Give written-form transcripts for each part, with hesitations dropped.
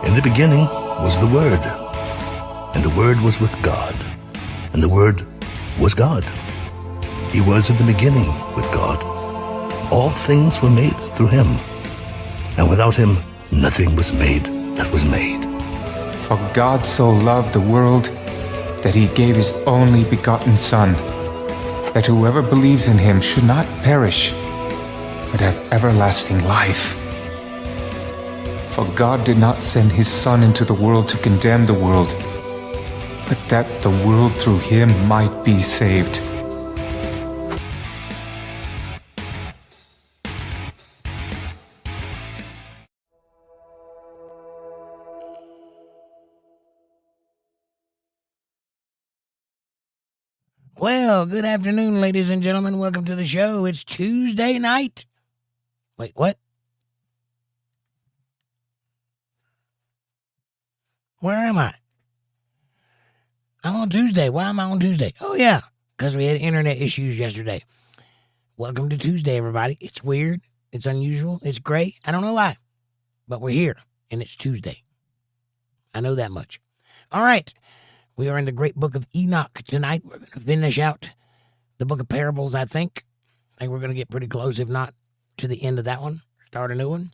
In the beginning was the Word, and the Word was with God, and the Word was God. He was in the beginning with God. All things were made through him, and without him nothing was made that was made. For God so loved the world that he gave his only begotten Son, that whoever believes in him should not perish, but have everlasting life. For God did not send his Son into the world to condemn the world, but that the world through him might be saved. Well, good afternoon, ladies and gentlemen. Welcome to the show. It's Tuesday night. Wait, what? Where am I? I'm on Tuesday. Why am I on Tuesday? Oh, yeah, because we had internet issues yesterday. Welcome to Tuesday, everybody. It's weird. It's unusual. It's great. I don't know why, but we're here, and it's Tuesday. I know that much. All right. We are in the great book of Enoch tonight. We're going to finish out the book of parables, I think. I think we're going to get pretty close, if not to the end of that one. Start a new one.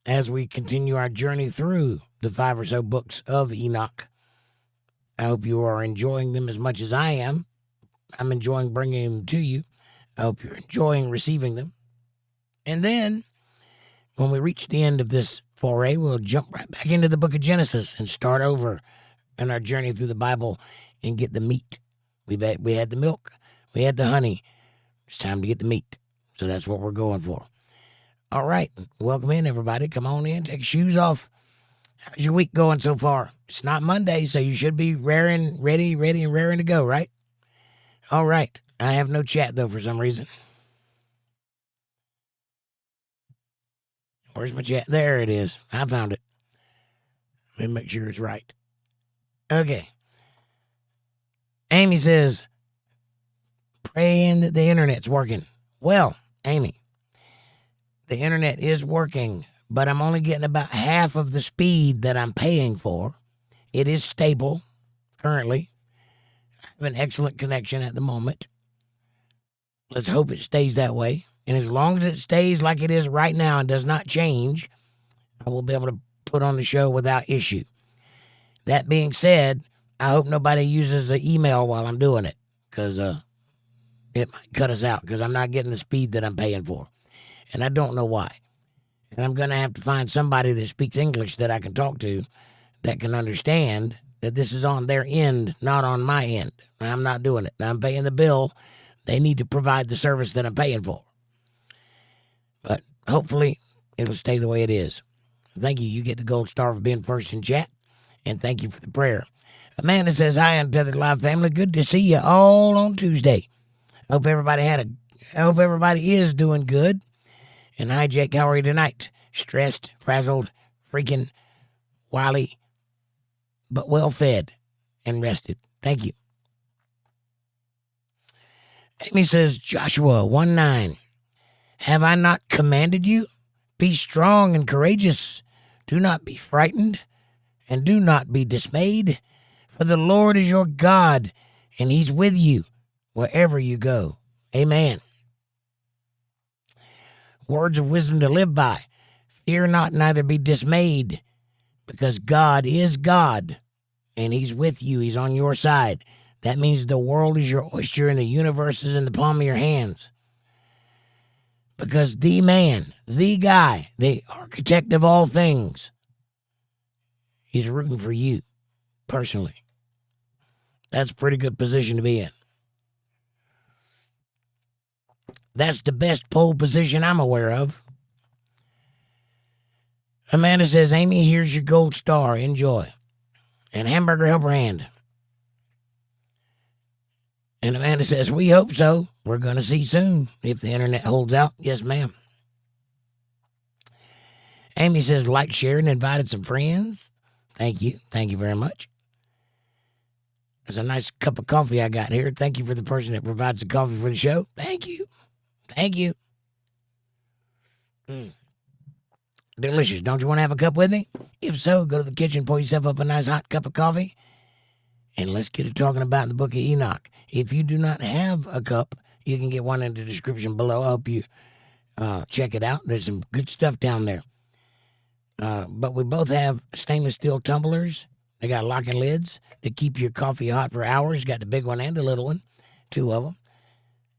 As we continue our journey through the 5 or so books of Enoch, I hope you are enjoying them as much as I am. I'm enjoying bringing them to you. I hope you're enjoying receiving them. And then, when we reach the end of this foray, we'll jump right back into the book of Genesis and start over in our journey through the Bible and get the meat. We had the milk. We had the honey. It's time to get the meat. So that's what we're going for. All right. Welcome in, everybody. Come on in. Take your shoes off. How's your week going so far? It's not Monday, so you should be ready and raring to go, right? All right. I have no chat, though, for some reason. Where's my chat? There it is. I found it. Let me make sure it's right. Okay. Amy says, praying that the internet's working. Well, Amy, the internet is working, but I'm only getting about half of the speed that I'm paying for. It is stable currently. I have an excellent connection at the moment. Let's hope it stays that way. And as long as it stays like it is right now and does not change, I will be able to put on the show without issue. That being said, I hope nobody uses the email while I'm doing it, because it might cut us out, because I'm not getting the speed that I'm paying for. And I don't know why. And I'm going to have to find somebody that speaks English that I can talk to that can understand that this is on their end, not on my end. I'm not doing it. I'm paying the bill. They need to provide the service that I'm paying for. But hopefully it'll stay the way it is. Thank you. You get the gold star for being first in chat. And thank you for the prayer. Amanda says, hi, Untethered Live family. Good to see you all on Tuesday. I hope everybody is doing good. And hi, Jake. How are you tonight? Stressed, frazzled, freaking wily, but well fed and rested. Thank you. Amy says, Joshua 1:9. Have I not commanded you? Be strong and courageous. Do not be frightened, and do not be dismayed. For the Lord is your God, and he's with you wherever you go. Amen. Words of wisdom to live by. Fear not, neither be dismayed, because God is God, and he's with you. He's on your side. That means the world is your oyster and the universe is in the palm of your hands. Because the man, the guy, the architect of all things, he's rooting for you personally. That's a pretty good position to be in. That's the best pole position I'm aware of. Amanda says, Amy, here's your gold star. Enjoy. And hamburger helper hand. And Amanda says, we hope so. We're going to see soon if the internet holds out. Yes, ma'am. Amy says, like, shared, and invited some friends. Thank you. Thank you very much. It's a nice cup of coffee I got here. Thank you for the person that provides the coffee for the show. Thank you. Thank you. Delicious. Don't you want to have a cup with me? If so, go to the kitchen, pour yourself up a nice hot cup of coffee, and let's get to talking about the book of Enoch. If you do not have a cup, you can get one in the description below. I hope you check it out. There's some good stuff down there. But we both have stainless steel tumblers. They got locking lids that keep your coffee hot for hours. Got the big one and the little one, 2 of them.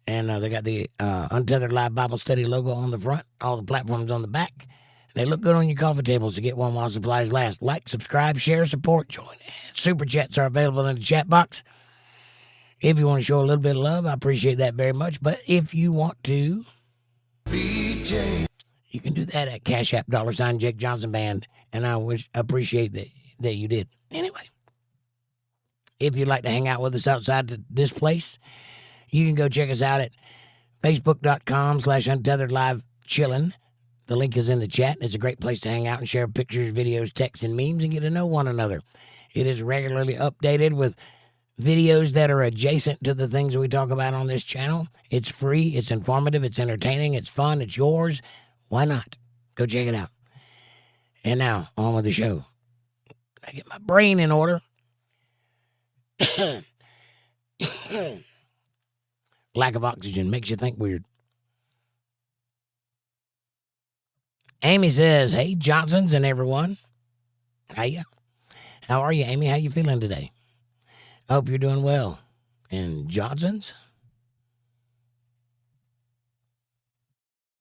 And they got the Untethered Live Bible Study logo on the front, all the platforms on the back. They look good on your coffee tables to get one while supplies last. Like, subscribe, share, support, join. And Super Chats are available in the chat box. If you want to show a little bit of love, I appreciate that very much. But if you want to, you can do that at CashApp, $JakeJohnsonband. And I appreciate that you did. Anyway, if you'd like to hang out with us outside this place, you can go check us out at facebook.com/UntetheredLive chillin'. The link is in the chat. It's a great place to hang out and share pictures, videos, texts, and memes and get to know one another. It is regularly updated with videos that are adjacent to the things we talk about on this channel. It's free, it's informative, it's entertaining, it's fun, it's yours. Why not? Go check it out. And now, on with the show. I get my brain in order. Lack of oxygen makes you think weird. Amy says, hey, Johnsons and everyone. Hiya. How are you, Amy? How you feeling today? I hope you're doing well. And Johnsons?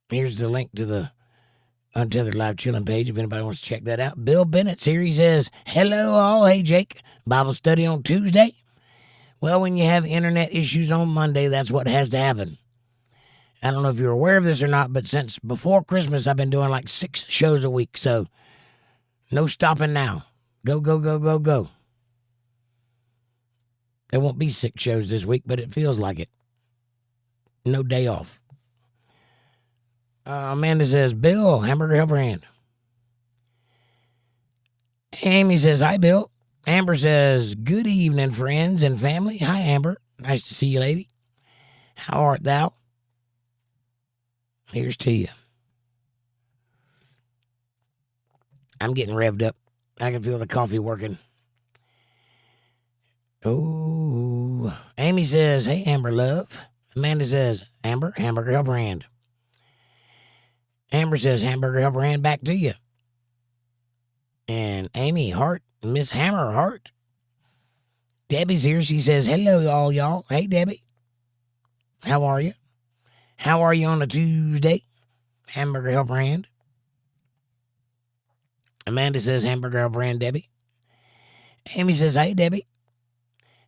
Here's the link to the Untethered Live Chilling page if anybody wants to check that out. Bill Bennett's here. He says, hello all. Hey, Jake. Bible study on Tuesday? Well, when you have internet issues on Monday, that's what has to happen. I don't know if you're aware of this or not, but since before Christmas, I've been doing like 6 shows a week. So no stopping now. Go, go, go, go, go. There won't be 6 shows this week, but it feels like it. No day off. Amanda says, Bill, hamburger helper hand. Amy says, hi, Bill. Amber says, good evening, friends and family. Hi, Amber. Nice to see you, lady. How art thou? Here's to you. I'm getting revved up. I can feel the coffee working. Oh, Amy says, hey, Amber, love. Amanda says, Amber, hamburger helper hand. Amber says, hamburger helper hand back to you. And Amy, heart, Miss Hammer, heart. Debbie's here. She says, hello, all y'all. Hey, Debbie. How are you? How are you on a Tuesday? Hamburger helper hand. Amanda says, hamburger helper hand, Debbie. Amy says, hey, Debbie.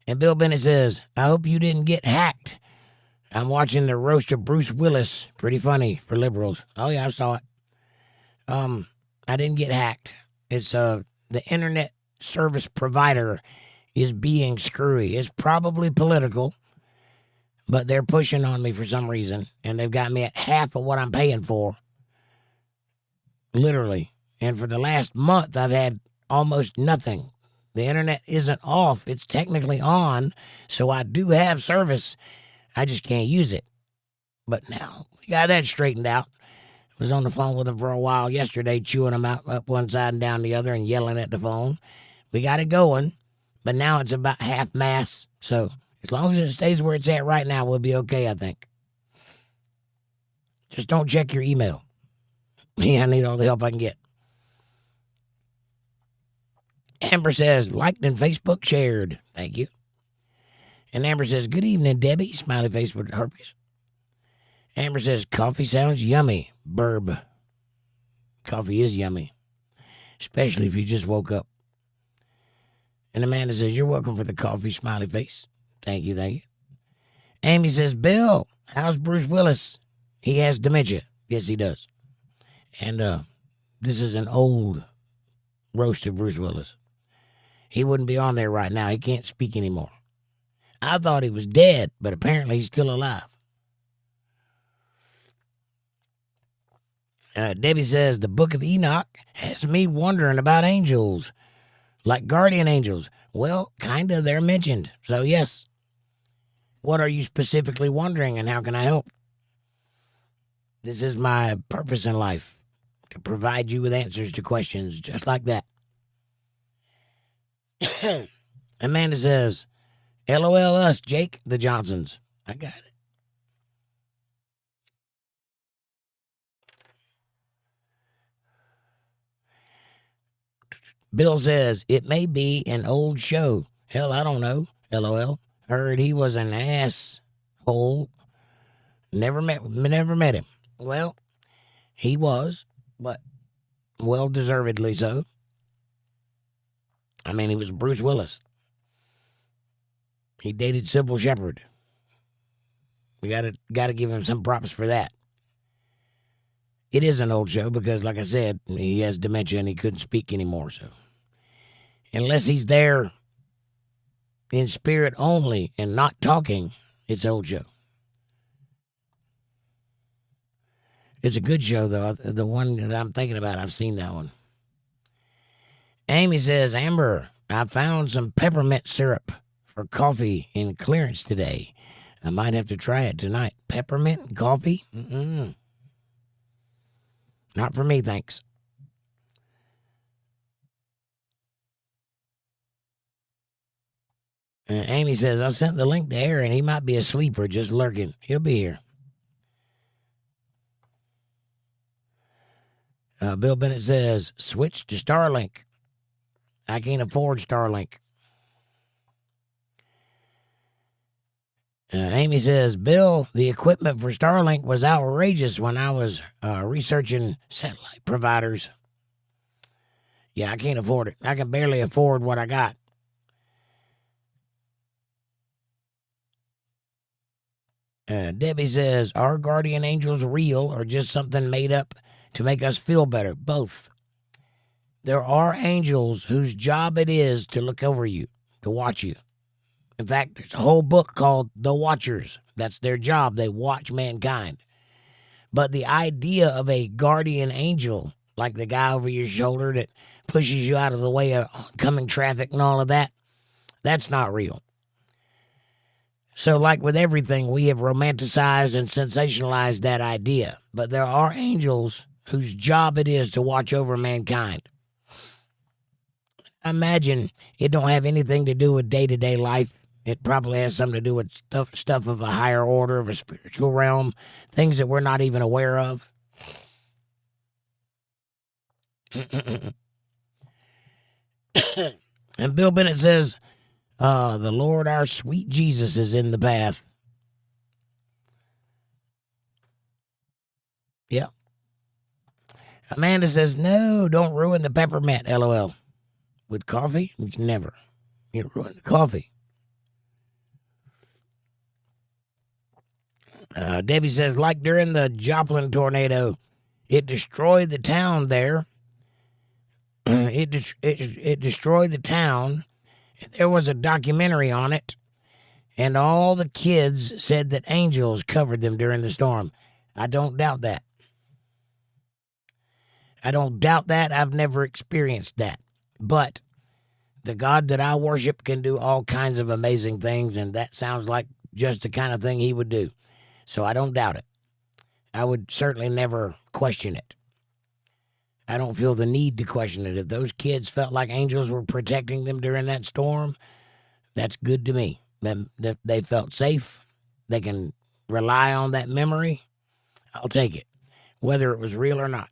And Bill Bennett says, I hope you didn't get hacked. I'm watching the roast of Bruce Willis. Pretty funny for liberals. Oh, yeah, I saw it. I didn't get hacked. It's the internet service provider is being screwy. It's probably political, but they're pushing on me for some reason, and they've got me at half of what I'm paying for. Literally. And for the last month, I've had almost nothing. The internet isn't off. It's technically on, so I do have service. I just can't use it. But now, we got that straightened out. I was on the phone with them for a while yesterday, chewing them out up one side and down the other and yelling at the phone. We got it going, but now it's about half-mast. So as long as it stays where it's at right now, we'll be okay, I think. Just don't check your email. I need all the help I can get. Amber says, liked and Facebook shared. Thank you. And Amber says, good evening, Debbie. Smiley face with herpes. Amber says, coffee sounds yummy. Burb. Coffee is yummy. Especially if you just woke up. And Amanda says, you're welcome for the coffee, smiley face. Thank you, thank you. Amy says, Bill, how's Bruce Willis? He has dementia. Yes, he does. And this is an old roast of Bruce Willis. He wouldn't be on there right now. He can't speak anymore. I thought he was dead, but apparently he's still alive. Debbie says, the book of Enoch has me wondering about angels, like guardian angels. Well, kind of, they're mentioned. So, yes. What are you specifically wondering, and how can I help? This is my purpose in life, to provide you with answers to questions just like that. Amanda says, LOL us, Jake the Johnsons. I got it. Bill says, it may be an old show. Hell, I don't know. LOL. Heard he was an asshole. Never met him. Well, he was, but well-deservedly so. I mean, he was Bruce Willis. He dated Sybil Shepherd. We gotta give him some props for that. It is an old show because, like I said, he has dementia and he couldn't speak anymore. So, unless he's there in spirit only and not talking, it's an old show. It's a good show, though. The one that I'm thinking about, I've seen that one. Amy says, Amber, I found some peppermint syrup for coffee in clearance today. I might have to try it tonight. Peppermint and coffee? Not for me, thanks. Amy says, I sent the link to Aaron. He might be asleep or just lurking. He'll be here. Bill Bennett says, switch to Starlink. I can't afford Starlink. Amy says, Bill, the equipment for Starlink was outrageous when I was researching satellite providers. Yeah, I can't afford it. I can barely afford what I got. Debbie says, are guardian angels real or just something made up to make us feel better? Both. There are angels whose job it is to look over you, to watch you. In fact, there's a whole book called The Watchers. That's their job. They watch mankind. But the idea of a guardian angel, like the guy over your shoulder that pushes you out of the way of oncoming traffic and all of that, that's not real. So like with everything, we have romanticized and sensationalized that idea. But there are angels whose job it is to watch over mankind. I imagine it don't have anything to do with day-to-day life. It probably has something to do with stuff of a higher order, of a spiritual realm, things that we're not even aware of. And Bill Bennett says, the Lord, our sweet Jesus, is in the path. Yeah. Amanda says, no, don't ruin the peppermint, LOL. With coffee? Never. You ruin the coffee. Debbie says, like during the Joplin tornado, it destroyed the town there. It destroyed the town. There was a documentary on it, and all the kids said that angels covered them during the storm. I don't doubt that. I've never experienced that. But the God that I worship can do all kinds of amazing things, and that sounds like just the kind of thing he would do. So I don't doubt it. I would certainly never question it. I don't feel the need to question it. If those kids felt like angels were protecting them during that storm, that's good to me. They felt safe. They can rely on that memory. I'll take it, whether it was real or not.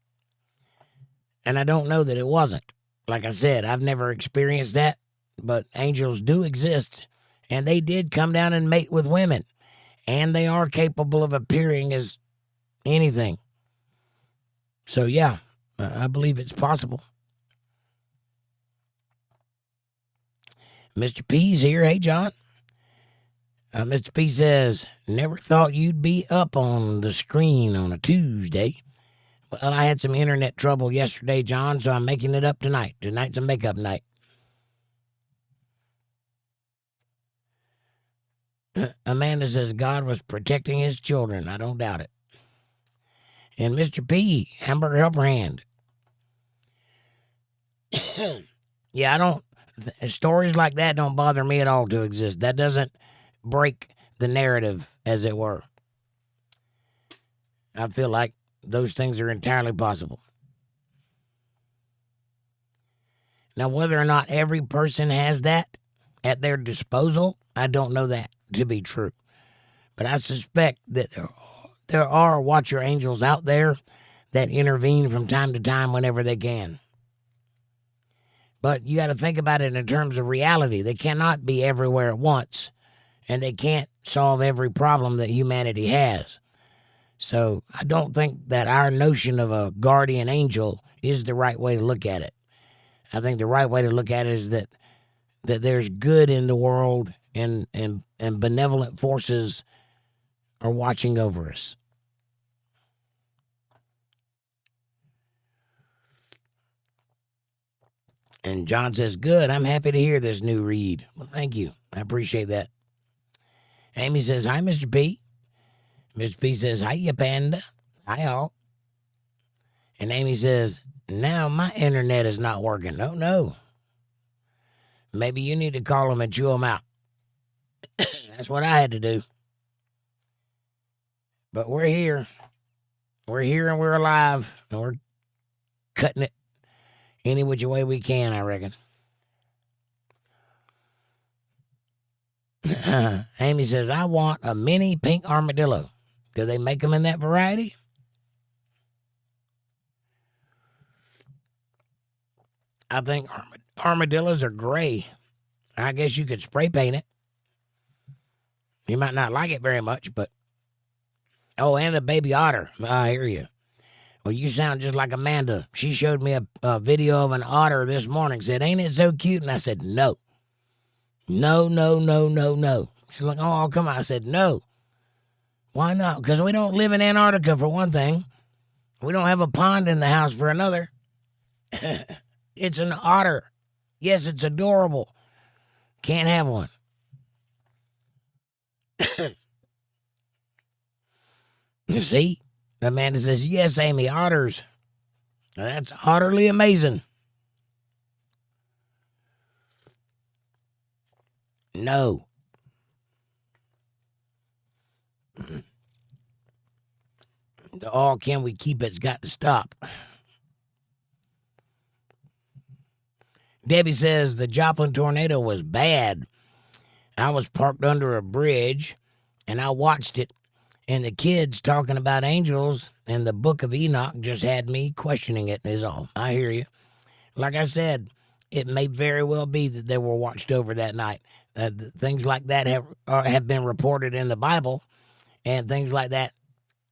And I don't know that it wasn't. Like I said, I've never experienced that, but angels do exist, and they did come down and mate with women, and they are capable of appearing as anything. So, yeah, I believe it's possible. Mr. P's here. Hey, John. Mr. P says, never thought you'd be up on the screen on a Tuesday. Well, I had some internet trouble yesterday, John, so I'm making it up tonight. Tonight's a makeup night. Amanda says God was protecting his children. I don't doubt it. And Mr. P, hamburger helper hand. Yeah, I don't. Stories like that don't bother me at all to exist. That doesn't break the narrative, as it were. I feel like those things are entirely possible. Now, whether or not every person has that at their disposal, I don't know that to be true. But I suspect that there are watcher angels out there that intervene from time to time whenever they can. But you got to think about it in terms of reality. They cannot be everywhere at once, and they can't solve every problem that humanity has. So I don't think that our notion of a guardian angel is the right way to look at it. I think the right way to look at it is that there's good in the world, and benevolent forces are watching over us. And John says, good, I'm happy to hear this new read. Well, thank you. I appreciate that. Amy says, hi, Mr. P. Mr. P says, hi, ya panda. Hi, all. And Amy says, now my internet is not working. Oh, no. Maybe you need to call them and chew them out. That's what I had to do. But we're here. We're here and we're alive. And we're cutting it any which way we can, I reckon. Amy says, I want a mini pink armadillo. Do they make them in that variety? I think armadillos are gray. I guess you could spray paint it. You might not like it very much, but... Oh, and a baby otter. I hear you. Well, you sound just like Amanda. She showed me a video of an otter this morning. Said, ain't it so cute? And I said, no. No, no, no, no, no. She's like, oh, come on. I said, no. Why not? Because we don't live in Antarctica, for one thing. We don't have a pond in the house for another. It's an otter. Yes, it's adorable. Can't have one. You see? Amanda says, yes, Amy, otters. Now, that's utterly amazing. No. The all can we keep it's got to stop. Debbie says the Joplin tornado was bad. I was parked under a bridge, and I watched it. And the kids talking about angels and the book of Enoch just had me questioning it, is all. I hear you. Like I said, it may very well be that they were watched over that night. Things like that have been reported in the Bible, and things like that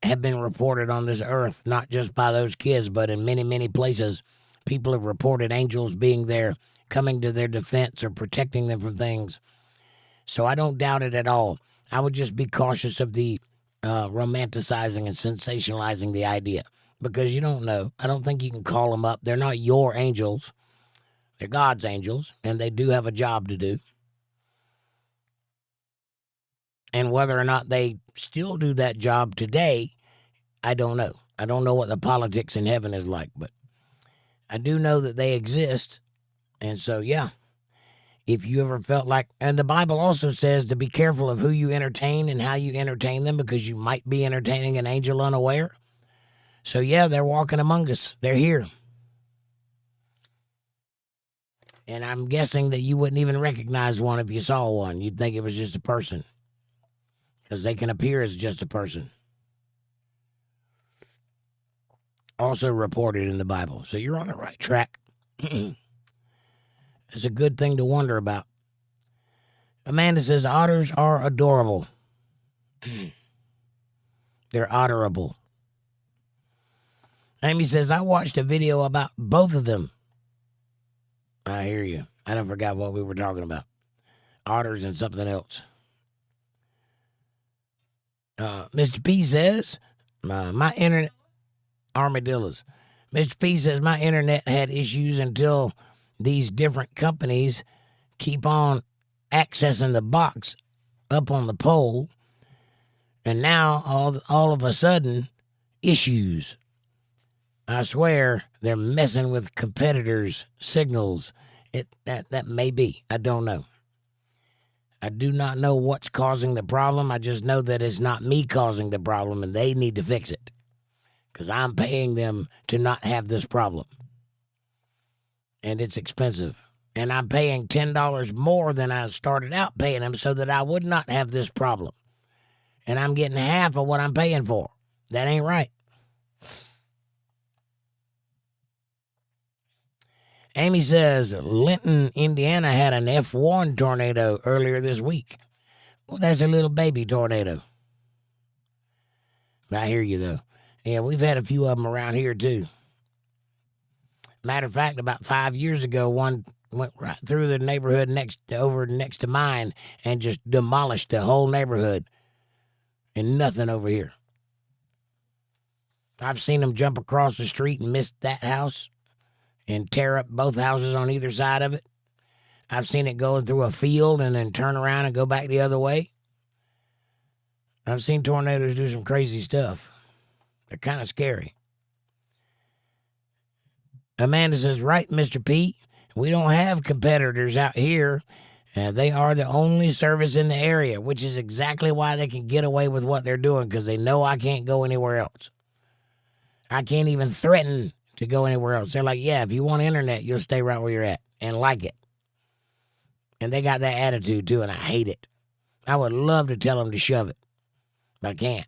have been reported on this earth, not just by those kids, but in many, many places. People have reported angels being there, coming to their defense or protecting them from things. So I don't doubt it at all. I would just be cautious of the romanticizing and sensationalizing the idea, because you don't know. I don't think you can call them up. They're not your angels. They're God's angels, and they do have a job to do. And whether or not they still do that job today, I don't know. I don't know what the politics in heaven is like, but I do know that they exist. And so, yeah, if you ever felt like, and the Bible also says to be careful of who you entertain and how you entertain them, because you might be entertaining an angel unaware. So, yeah, they're walking among us. They're here. And I'm guessing that you wouldn't even recognize one if you saw one. You'd think it was just a person, because they can appear as just a person. Also reported in the Bible. So you're on the right track. It's a good thing to wonder about. Amanda says, otters are adorable. They're otterable. Amy says, I watched a video about both of them. I hear you. I don't forgot what we were talking about. Otters and something else. Mr. P says, my internet... Armadillos. Mr. P says, my internet had issues until these different companies keep on accessing the box up on the pole, and now all of a sudden, issues. I swear they're messing with competitors' signals. That may be. I don't know. I do not know what's causing the problem. I just know that it's not me causing the problem, and they need to fix it, because I'm paying them to not have this problem. and it's expensive. And I'm paying $10 more than I started out paying them so that I would not have this problem. And I'm getting half of what I'm paying for. That ain't right. Amy says, Linton, Indiana had an F1 tornado earlier this week. Well, that's a little baby tornado. I hear you, though. Yeah, we've had a few of them around here, too. Matter of fact, about 5 years ago, one went right through the neighborhood next to mine and just demolished the whole neighborhood. And nothing over here. I've seen them jump across the street and miss that house and tear up both houses on either side of it. I've seen it going through a field and then turn around and go back the other way. I've seen tornadoes do some crazy stuff. They're kind of scary. Amanda says, right, Mr. P, we don't have competitors out here. They are the only service in the area, which is exactly why they can get away with what they're doing, because they know I can't go anywhere else. I can't even threaten to go anywhere else. They're like, yeah, if you want internet, you'll stay right where you're at and like it. And they got that attitude, too, and I hate it. I would love to tell them to shove it, but I can't.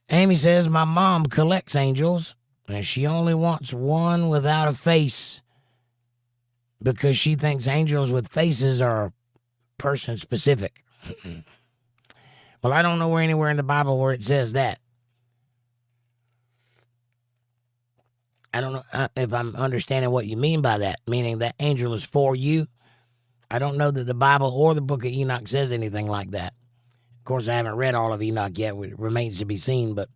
Amy says, my mom collects angels, and she only wants one without a face because she thinks angels with faces are person-specific. Well, I don't know anywhere in the Bible where it says that. I don't know if I'm understanding what you mean by that, meaning that angel is for you. I don't know that the Bible or the book of Enoch says anything like that. Of course, I haven't read all of Enoch yet. It remains to be seen, but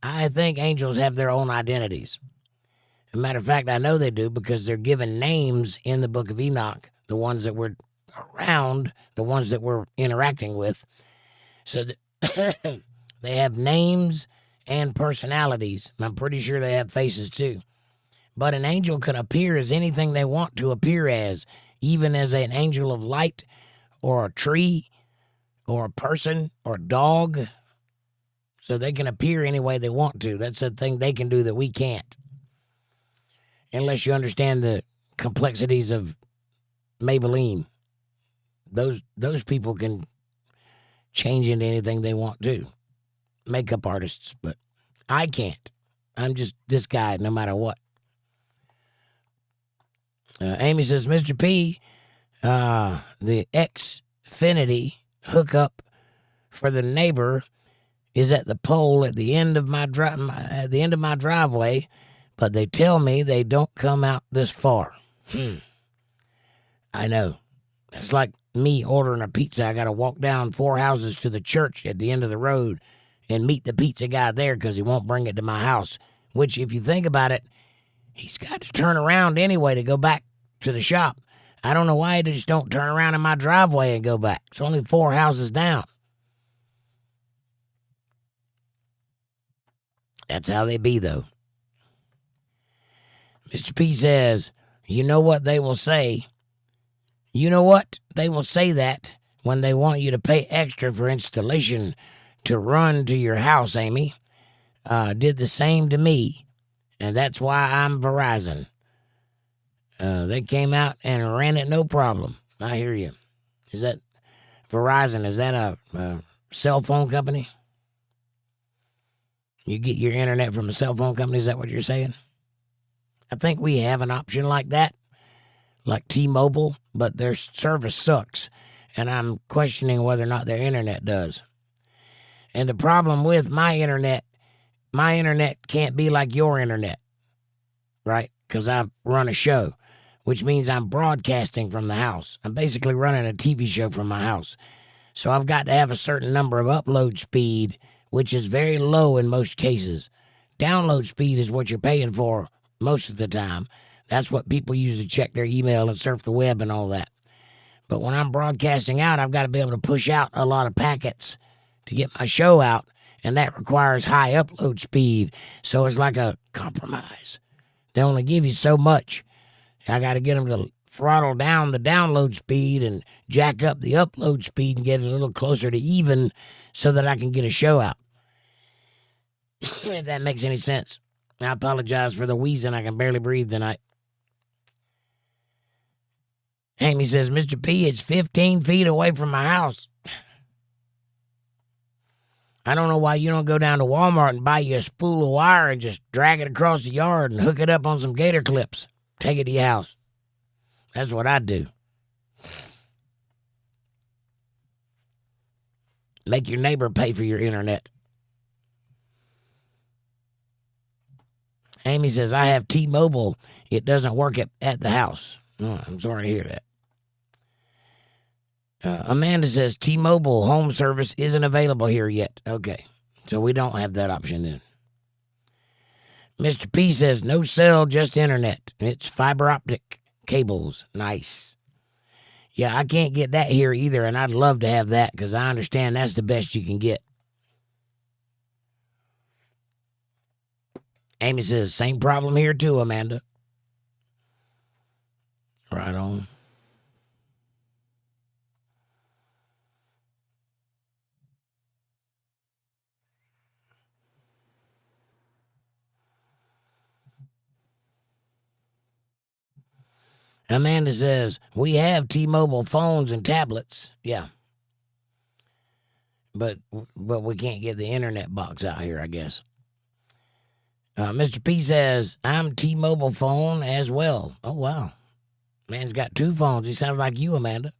I think angels have their own identities. As a matter of fact, I know they do because they're given names in the book of Enoch, the ones that were around, the ones that we're interacting with. So they have names and personalities. I'm pretty sure they have faces too. But an angel can appear as anything they want to appear as, even as an angel of light or a tree or a person or a dog. So they can appear any way they want to. That's a thing they can do that we can't. Unless you understand the complexities of Maybelline. Those people can change into anything they want to. Makeup artists, but I can't. I'm just this guy no matter what. Amy says, Mr. P, the Xfinity hookup for the neighbor is at the pole at the end of my driveway, but they tell me they don't come out this far. I know. It's like me ordering a pizza. I got to walk down 4 houses to the church at the end of the road and meet the pizza guy there because he won't bring it to my house, which, if you think about it, he's got to turn around anyway to go back to the shop. I don't know why they just don't turn around in my driveway and go back. It's only 4 houses down. That's how they be, though. Mr. P says, you know what they will say? You know what? They will say that when they want you to pay extra for installation to run to your house, Amy. Did the same to me, and that's why I'm Verizon. They came out and ran it no problem. I hear you. Is that Verizon? Is that a cell phone company? You get your internet from a cell phone company? Is that what you're saying? I think we have an option like that, like T-Mobile, but their service sucks, and I'm questioning whether or not their internet does. And the problem with my internet can't be like your internet, right? Because I run a show, which means I'm broadcasting from the house. I'm basically running a TV show from my house. So I've got to have a certain number of upload speed, which is very low in most cases. Download speed is what you're paying for most of the time. That's what people use to check their email and surf the web and all that. But when I'm broadcasting out, I've got to be able to push out a lot of packets to get my show out, and that requires high upload speed. So it's like a compromise. They only give you so much. I got to get them to throttle down the download speed and jack up the upload speed and get it a little closer to even so that I can get a show out. If that makes any sense. I apologize for the wheezing. I can barely breathe tonight. Amy says, Mr. P, it's 15 feet away from my house. I don't know why you don't go down to Walmart and buy you a spool of wire and just drag it across the yard and hook it up on some gator clips. Take it to your house. That's what I'd do. Make your neighbor pay for your internet. Amy says, I have T-Mobile. It doesn't work at the house. Oh, I'm sorry to hear that. Amanda says, T-Mobile home service isn't available here yet. Okay, so we don't have that option then. Mr. P says, no cell, just internet. It's fiber optic cables. Nice. Yeah, I can't get that here either, and I'd love to have that because I understand that's the best you can get. Amy says, same problem here too, Amanda. Right on. Amanda says, we have T-Mobile phones and tablets. Yeah. But we can't get the internet box out here, I guess. Mr. P says, I'm T-Mobile phone as well. Oh, wow. Man's got two phones. He sounds like you, Amanda.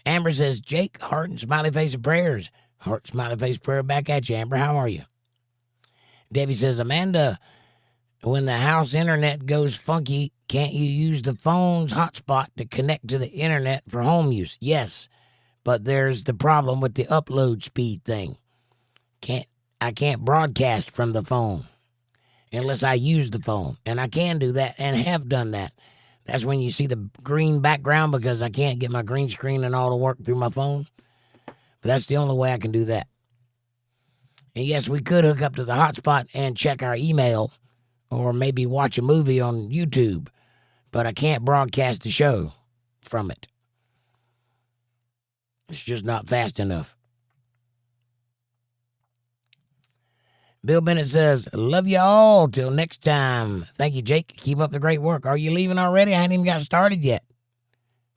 Amber says, Jake, heart and smiley face and prayers. Heart, smiley face, prayer back at you, Amber. How are you? Debbie says, Amanda, when the house internet goes funky, can't you use the phone's hotspot to connect to the internet for home use? Yes, but there's the problem with the upload speed thing. I can't broadcast from the phone unless I use the phone. And I can do that and have done that. That's when you see the green background because I can't get my green screen and all to work through my phone. But that's the only way I can do that. And yes, we could hook up to the hotspot and check our email or maybe watch a movie on YouTube, but I can't broadcast the show from it. It's just not fast enough. Bill Bennett says, love you all till next time. Thank you, Jake. Keep up the great work. Are you leaving already? I hadn't even got started yet.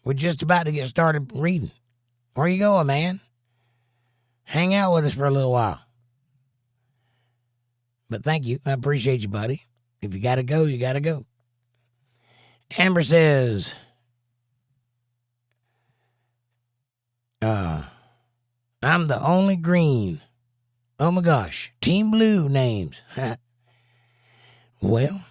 We're just about to get started reading. Where you going, man? Hang out with us for a little while. But thank you. I appreciate you, buddy. If you got to go, you got to go. Amber says, I'm the only green. Oh my gosh, Team Blue names. Well,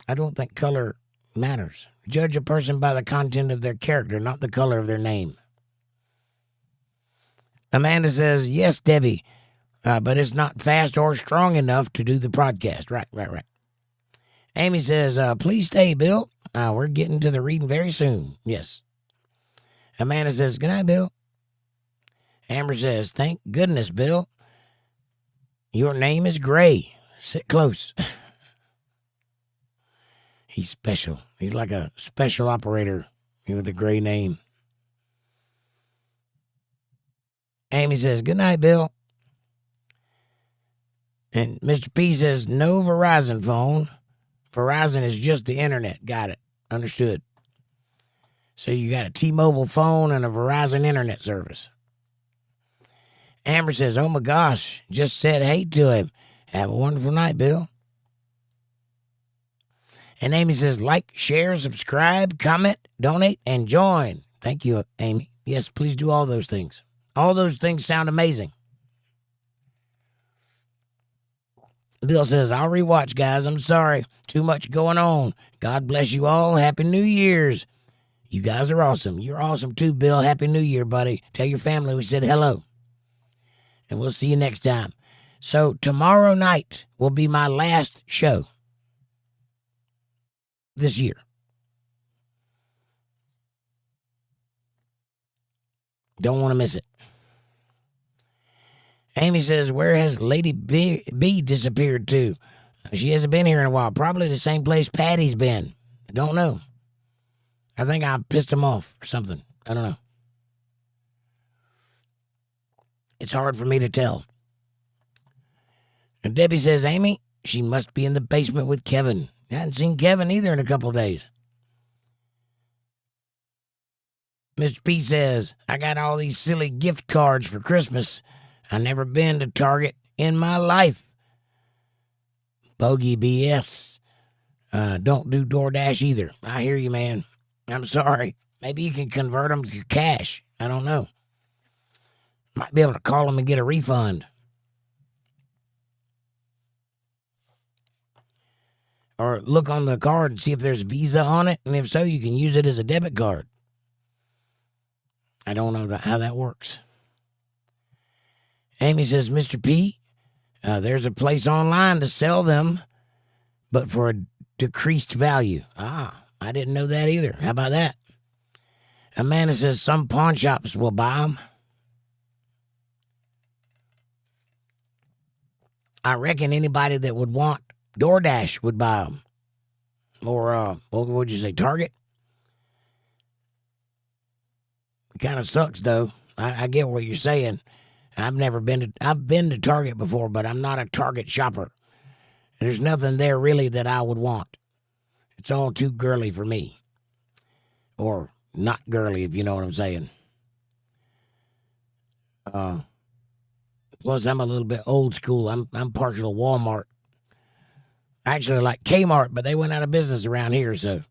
I don't think color matters. Judge a person by the content of their character, not the color of their name. Amanda says, yes, Debbie, but it's not fast or strong enough to do the podcast. Right. Amy says, please stay, Bill. We're getting to the reading very soon. Yes. Amanda says, good night, Bill. Amber says, thank goodness, Bill. Your name is Gray. Sit close. He's special. He's like a special operator with a gray name. Amy says, good night, Bill. And Mr. P says, no Verizon phone. Verizon is just the internet. Got it. Understood. So you got a T-Mobile phone and a Verizon internet service. Amber says, oh my gosh, just said hey to him. Have a wonderful night, Bill. And Amy says, like, share, subscribe, comment, donate, and join. Thank you, Amy. Yes, please do all those things. All those things sound amazing. Bill says, I'll rewatch, guys. I'm sorry. Too much going on. God bless you all. Happy New Year's. You guys are awesome. You're awesome too, Bill. Happy New Year, buddy. Tell your family we said hello. And we'll see you next time. So tomorrow night will be my last show this year. Don't want to miss it. Amy says, where has Lady B disappeared to? She hasn't been here in a while. Probably the same place Patty's been. I don't know. I think I pissed him off or something. I don't know. It's hard for me to tell. And Debbie says, Amy, she must be in the basement with Kevin. I hadn't seen Kevin either in a couple of days. Mr. P says, I got all these silly gift cards for Christmas. I never been to Target in my life. Bogey BS. Don't do DoorDash either. I hear you, man. I'm sorry. Maybe you can convert them to cash. I don't know. Might be able to call them and get a refund. Or look on the card and see if there's Visa on it. And if so, you can use it as a debit card. I don't know how that works. Amy says, Mr. P, there's a place online to sell them, but for a decreased value. I didn't know that either. How about that? Amanda says some pawn shops will buy them. I reckon anybody that would want DoorDash would buy them. Or, what would you say, Target? It kind of sucks, though. I get what you're saying. I've been to Target before, but I'm not a Target shopper. There's nothing there really that I would want. It's all too girly for me. Or not girly, if you know what I'm saying. Plus, I'm a little bit old school. I'm partial to Walmart. I actually like Kmart, but they went out of business around here, so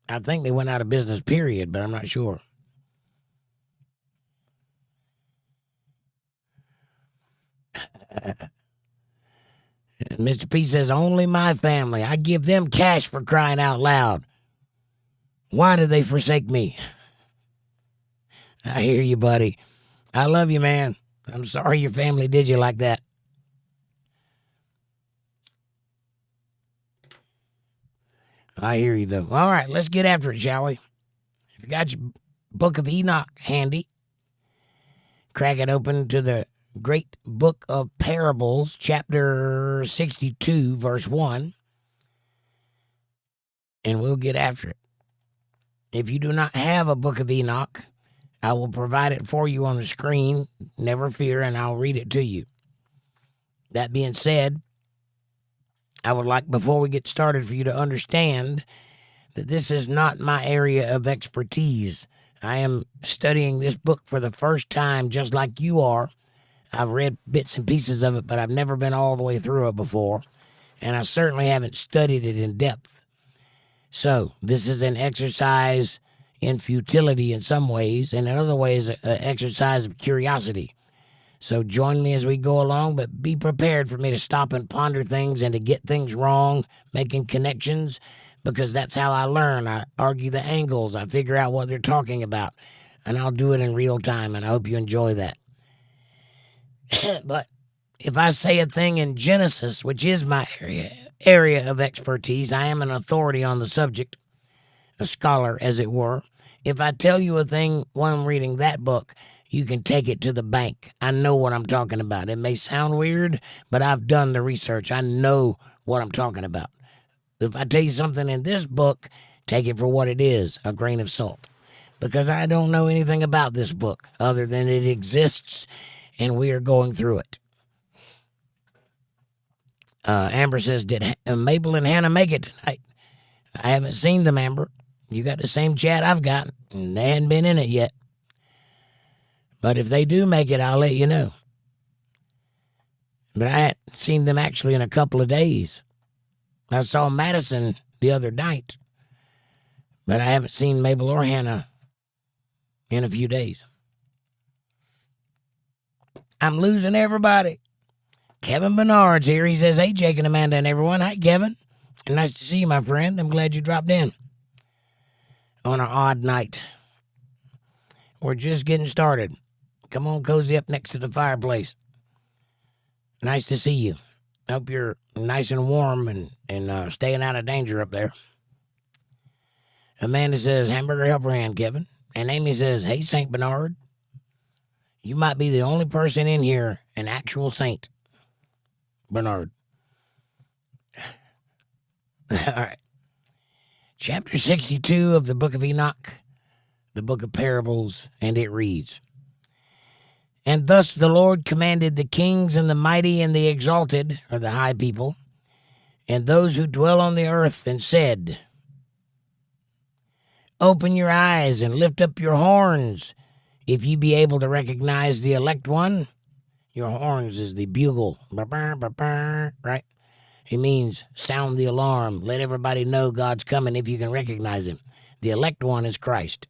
I think they went out of business, period, but I'm not sure. Mr. P says, only my family. I give them cash for crying out loud. Why did they forsake me? I hear you, buddy. I love you, man. I'm sorry your family did you like that. I hear you, though. All right, let's get after it, shall we? If you got your book of Enoch handy, crack it open to the great book of Parables, chapter 62, verse 1, and we'll get after it. If you do not have a book of Enoch, I will provide it for you on the screen. Never fear, and I'll read it to you. That being said, I would like, before we get started, for you to understand that this is not my area of expertise. I am studying this book for the first time, just like you are. I've read bits and pieces of it, but I've never been all the way through it before, and I certainly haven't studied it in depth. So this is an exercise in futility in some ways, and in other ways, an exercise of curiosity. So join me as we go along, but be prepared for me to stop and ponder things and to get things wrong, making connections, because that's how I learn. I argue the angles. I figure out what they're talking about, and I'll do it in real time, and I hope you enjoy that. But if I say a thing in Genesis, which is my area of expertise, I am an authority on the subject, a scholar, as it were. If I tell you a thing while I'm reading that book, you can take it to the bank. I know what I'm talking about. It may sound weird, but I've done the research. I know what I'm talking about. If I tell you something in this book, take it for what it is, a grain of salt. Because I don't know anything about this book other than it exists and we are going through it. Amber says, did Mabel and Hannah make it tonight? I haven't seen them, Amber. You got the same chat I've got, and they hadn't been in it yet. But if they do make it, I'll let you know. But I hadn't seen them actually in a couple of days. I saw Madison the other night, but I haven't seen Mabel or Hannah in a few days. I'm losing everybody. Kevin Bernard's here. He says, hey, Jake and Amanda and everyone. Hi, Kevin. Nice to see you, my friend. I'm glad you dropped in on an odd night. We're just getting started. Come on, cozy up next to the fireplace. Nice to see you. Hope you're nice and warm and staying out of danger up there. Amanda says, hamburger helper hand, Kevin. And Amy says, hey, St. Bernard. You might be the only person in here, an actual saint, Bernard. All right. Chapter 62 of the book of Enoch, the book of Parables, and it reads, And thus the Lord commanded the kings and the mighty and the exalted, or the high people, and those who dwell on the earth, and said, Open your eyes and lift up your horns, if ye be able to recognize the elect one. Your horns is the bugle, right? It means sound the alarm. Let everybody know God's coming if you can recognize him. The elect one is Christ.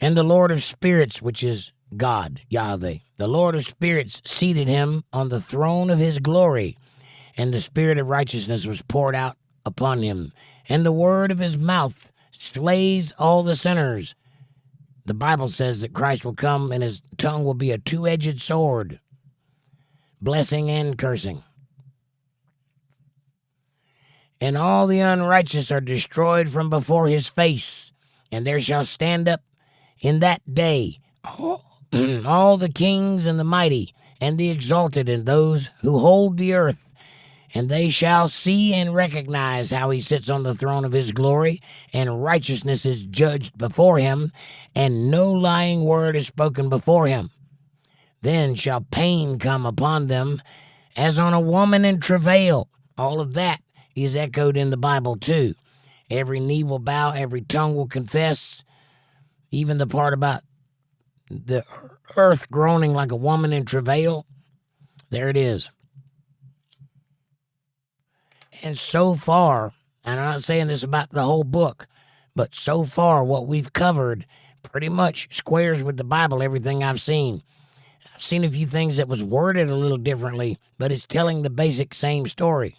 And the Lord of spirits, which is God, Yahweh, the Lord of spirits seated him on the throne of his glory, and the spirit of righteousness was poured out upon him, and the word of his mouth slays all the sinners. The Bible says that Christ will come and his tongue will be a two-edged sword, blessing and cursing. And all the unrighteous are destroyed from before his face, and there shall stand up in that day all the kings and the mighty and the exalted and those who hold the earth, and they shall see and recognize how he sits on the throne of his glory, and righteousness is judged before him, and no lying word is spoken before him. Then shall pain come upon them as on a woman in travail. All of that is echoed in the Bible too. Every knee will bow, every tongue will confess, even the part about the earth groaning like a woman in travail. There it is. And so far, and I'm not saying this about the whole book, but so far what we've covered pretty much squares with the Bible, everything I've seen. I've seen a few things that was worded a little differently, but it's telling the basic same story.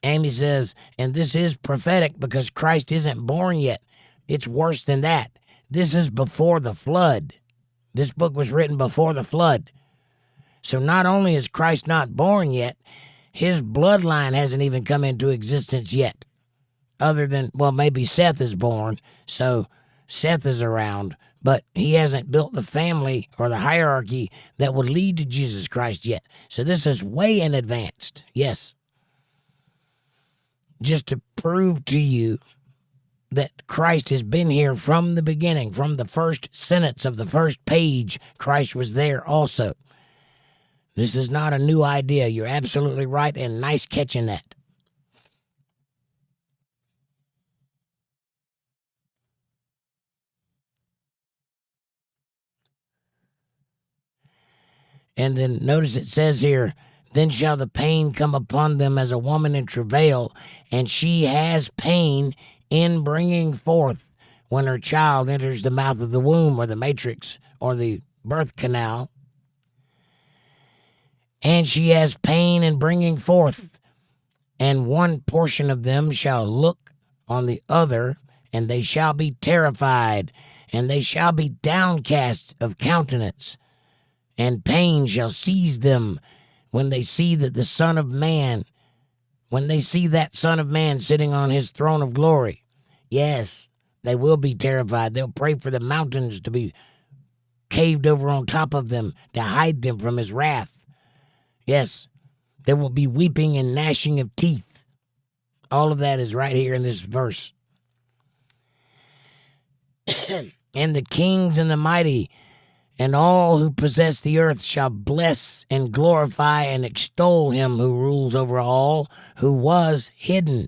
Amy says, and this is prophetic because Christ isn't born yet. It's worse than that. This is before the flood. This book was written before the flood. So not only is Christ not born yet, his bloodline hasn't even come into existence yet. Other than, well, maybe Seth is born, so Seth is around, but he hasn't built the family or the hierarchy that would lead to Jesus Christ yet. So this is way in advance. Yes. Just to prove to you that Christ has been here from the beginning, from the first sentence of the first page, Christ was there also. This is not a new idea. You're absolutely right, and nice catching that. And then notice it says here, then shall the pain come upon them as a woman in travail, and she has pain in bringing forth when her child enters the mouth of the womb or the matrix or the birth canal. And she has pain in bringing forth, and one portion of them shall look on the other, and they shall be terrified, and they shall be downcast of countenance, and pain shall seize them when they see that the Son of Man, when they see that Son of Man sitting on his throne of glory. Yes, they will be terrified. They'll pray for the mountains to be caved over on top of them to hide them from his wrath. Yes, there will be weeping and gnashing of teeth. All of that is right here in this verse. And the kings and the mighty and all who possess the earth shall bless and glorify and extol him who rules over all, who was hidden.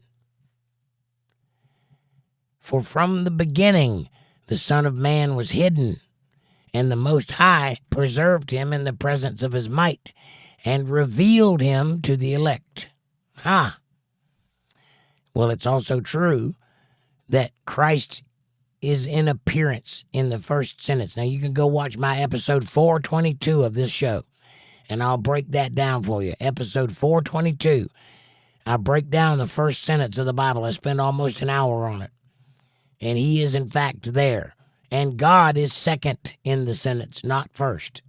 For from the beginning the Son of Man was hidden, and the Most High preserved him in the presence of his might, and revealed him to the elect. Well, it's also true that Christ is in appearance in the first sentence. Now, you can go watch my episode 422 of this show, and I'll break that down for you. Episode 422. I break down the first sentence of the Bible. I spend almost an hour on it. And he is, in fact, there. And God is second in the sentence, not first.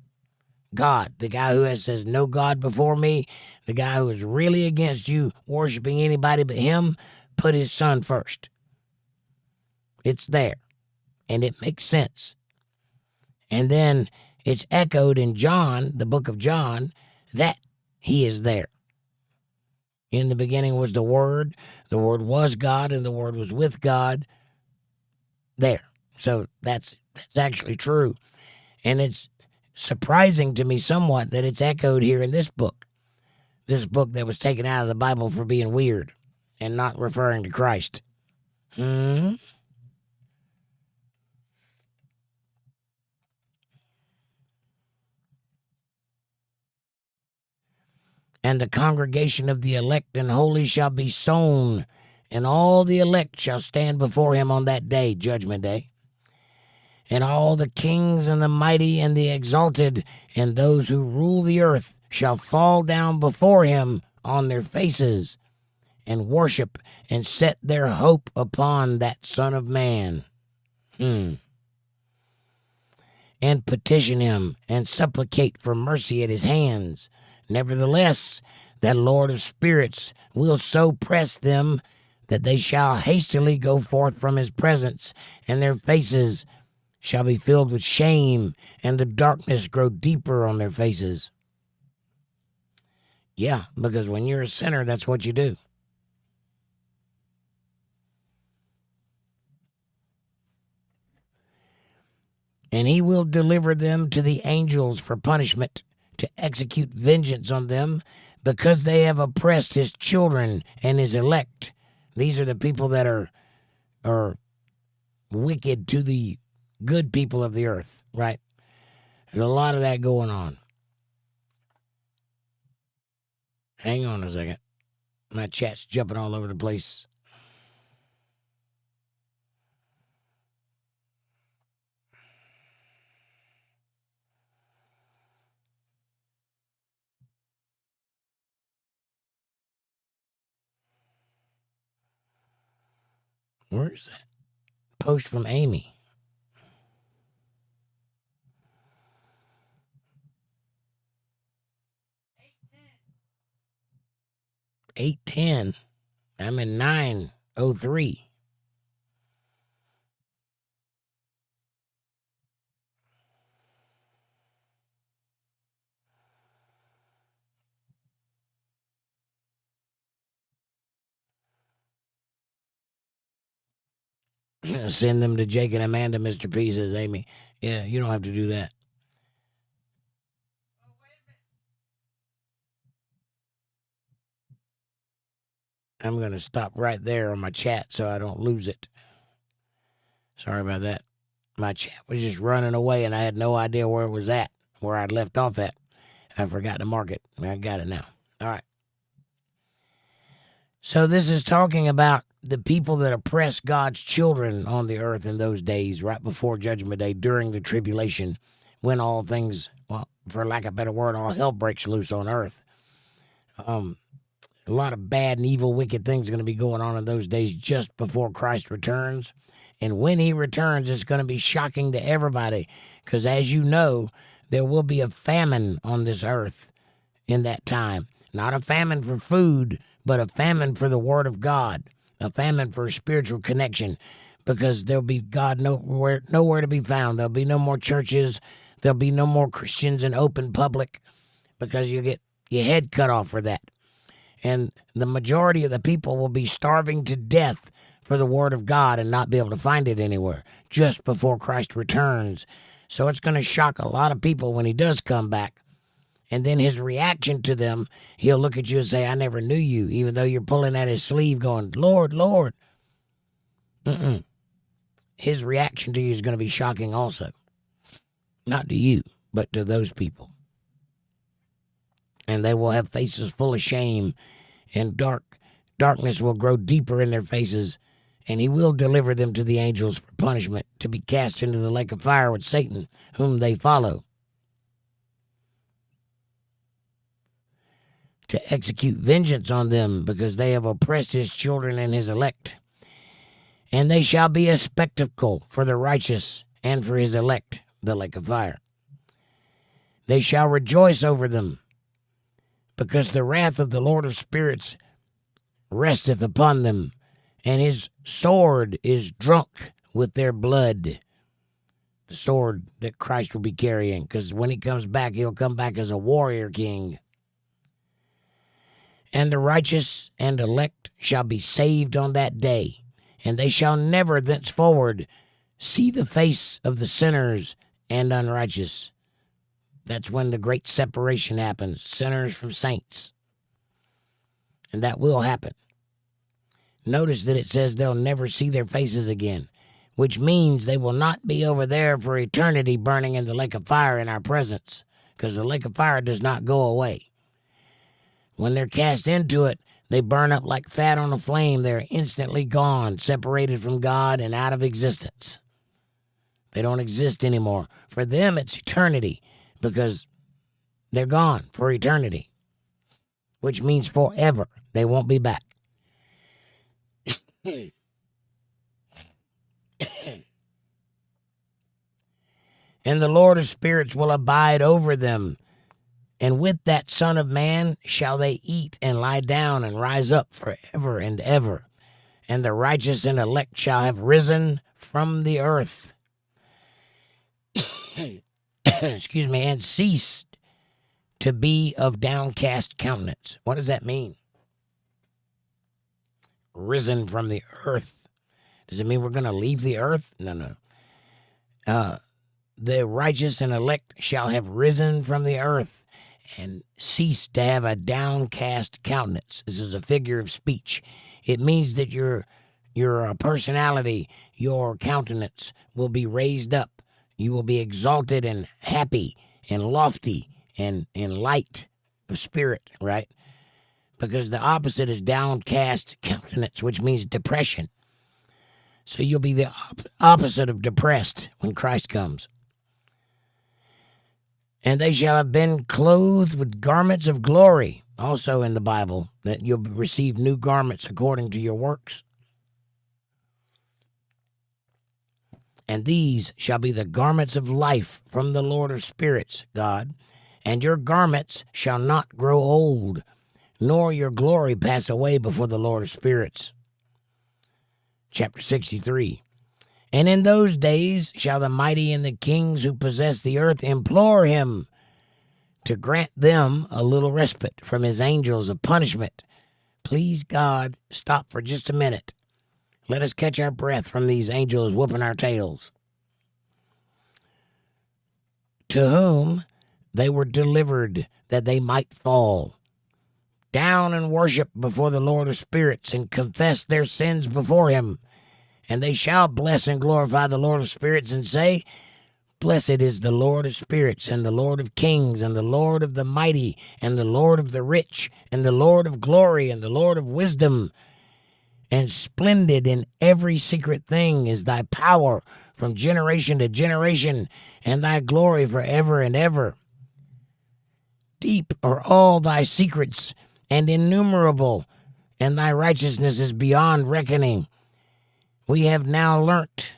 God, the guy who says, no God before me, the guy who is really against you worshiping anybody but him, put his Son first. It's there, and it makes sense. And then it's echoed in John, the book of John, that he is there. In the beginning was the Word was God, and the Word was with God. There. So that's actually true. And it's surprising to me somewhat that it's echoed here in this book that was taken out of the Bible for being weird and not referring to Christ. And the congregation of the elect and holy shall be sown, and all the elect shall stand before him on that day, Judgment Day. And all the kings and the mighty and the exalted and those who rule the earth shall fall down before him on their faces and worship and set their hope upon that Son of Man. And petition him and supplicate for mercy at his hands. Nevertheless, that Lord of spirits will so press them that they shall hastily go forth from his presence, and their faces shall be filled with shame, and the darkness grow deeper on their faces. Yeah, because when you're a sinner, that's what you do. And he will deliver them to the angels for punishment, to execute vengeance on them, because they have oppressed his children and his elect. These are the people that are wicked to the good people of the earth, right? There's a lot of that going on. Hang on a second. My chat's jumping all over the place. Where's that post from Amy? $8.10. I'm in 9:03. Send them to Jake and Amanda, Mr. P, says Amy. Yeah, you don't have to do that. I'm going to stop right there on my chat so I don't lose it. Sorry about that. My chat was just running away, and I had no idea where it was at, where I'd left off at. I forgot to mark it. I got it now. All right. So this is talking about the people that oppress God's children on the earth in those days, right before Judgment Day, during the tribulation, when all things, well, for lack of a better word, all hell breaks loose on earth. A lot of bad and evil, wicked things are going to be going on in those days just before Christ returns. And when he returns, it's going to be shocking to everybody, because as you know, there will be a famine on this earth in that time. Not a famine for food, but a famine for the Word of God, a famine for a spiritual connection, because there'll be God nowhere to be found. There'll be no more churches. There'll be no more Christians in open public, because you get your head cut off for that. And the majority of the people will be starving to death for the Word of God and not be able to find it anywhere just before Christ returns. So it's going to shock a lot of people when he does come back. And then his reaction to them, he'll look at you and say, I never knew you, even though you're pulling at his sleeve going, Lord, Lord. His reaction to you is going to be shocking also. Not to you, but to those people. And they will have faces full of shame, and darkness will grow deeper in their faces, and he will deliver them to the angels for punishment, to be cast into the lake of fire with Satan, whom they follow, to execute vengeance on them, because they have oppressed his children and his elect. And they shall be a spectacle for the righteous and for his elect, the lake of fire. They shall rejoice over them, because the wrath of the Lord of spirits resteth upon them, and his sword is drunk with their blood. The sword that Christ will be carrying, because when he comes back, he'll come back as a warrior king. And the righteous and elect shall be saved on that day, and they shall never thenceforward see the face of the sinners and unrighteous. That's when the great separation happens, sinners from saints. And that will happen. Notice that it says they'll never see their faces again, which means they will not be over there for eternity burning in the lake of fire in our presence, because the lake of fire does not go away. When they're cast into it, they burn up like fat on a flame. They're instantly gone, separated from God and out of existence. They don't exist anymore. For them, it's eternity, because they're gone for eternity, which means forever. They won't be back. And the Lord of spirits will abide over them, and with that Son of Man shall they eat and lie down and rise up forever and ever. And the righteous and elect shall have risen from the earth. Excuse me, and ceased to be of downcast countenance. What does that mean? Risen from the earth. Does it mean we're going to leave the earth? No. The righteous and elect shall have risen from the earth and ceased to have a downcast countenance. This is a figure of speech. It means that your personality, your countenance will be raised up. You will be exalted and happy and lofty and light of spirit, right? Because the opposite is downcast countenance, which means depression. So you'll be the opposite of depressed when Christ comes. And they shall have been clothed with garments of glory. Also in the Bible, that you'll receive new garments according to your works. And these shall be the garments of life from the Lord of spirits, God. And your garments shall not grow old, nor your glory pass away before the Lord of spirits. Chapter 63. And in those days shall the mighty and the kings who possess the earth implore him to grant them a little respite from his angels of punishment. Please, God, stop for just a minute. Let us catch our breath from these angels whooping our tails. To whom they were delivered that they might fall down and worship before the Lord of spirits and confess their sins before him. And they shall bless and glorify the Lord of spirits and say, Blessed is the Lord of spirits and the Lord of kings and the Lord of the mighty and the Lord of the rich and the Lord of glory and the Lord of wisdom. And splendid in every secret thing is thy power from generation to generation, and thy glory forever and ever. Deep are all thy secrets and innumerable, and thy righteousness is beyond reckoning. We have now learnt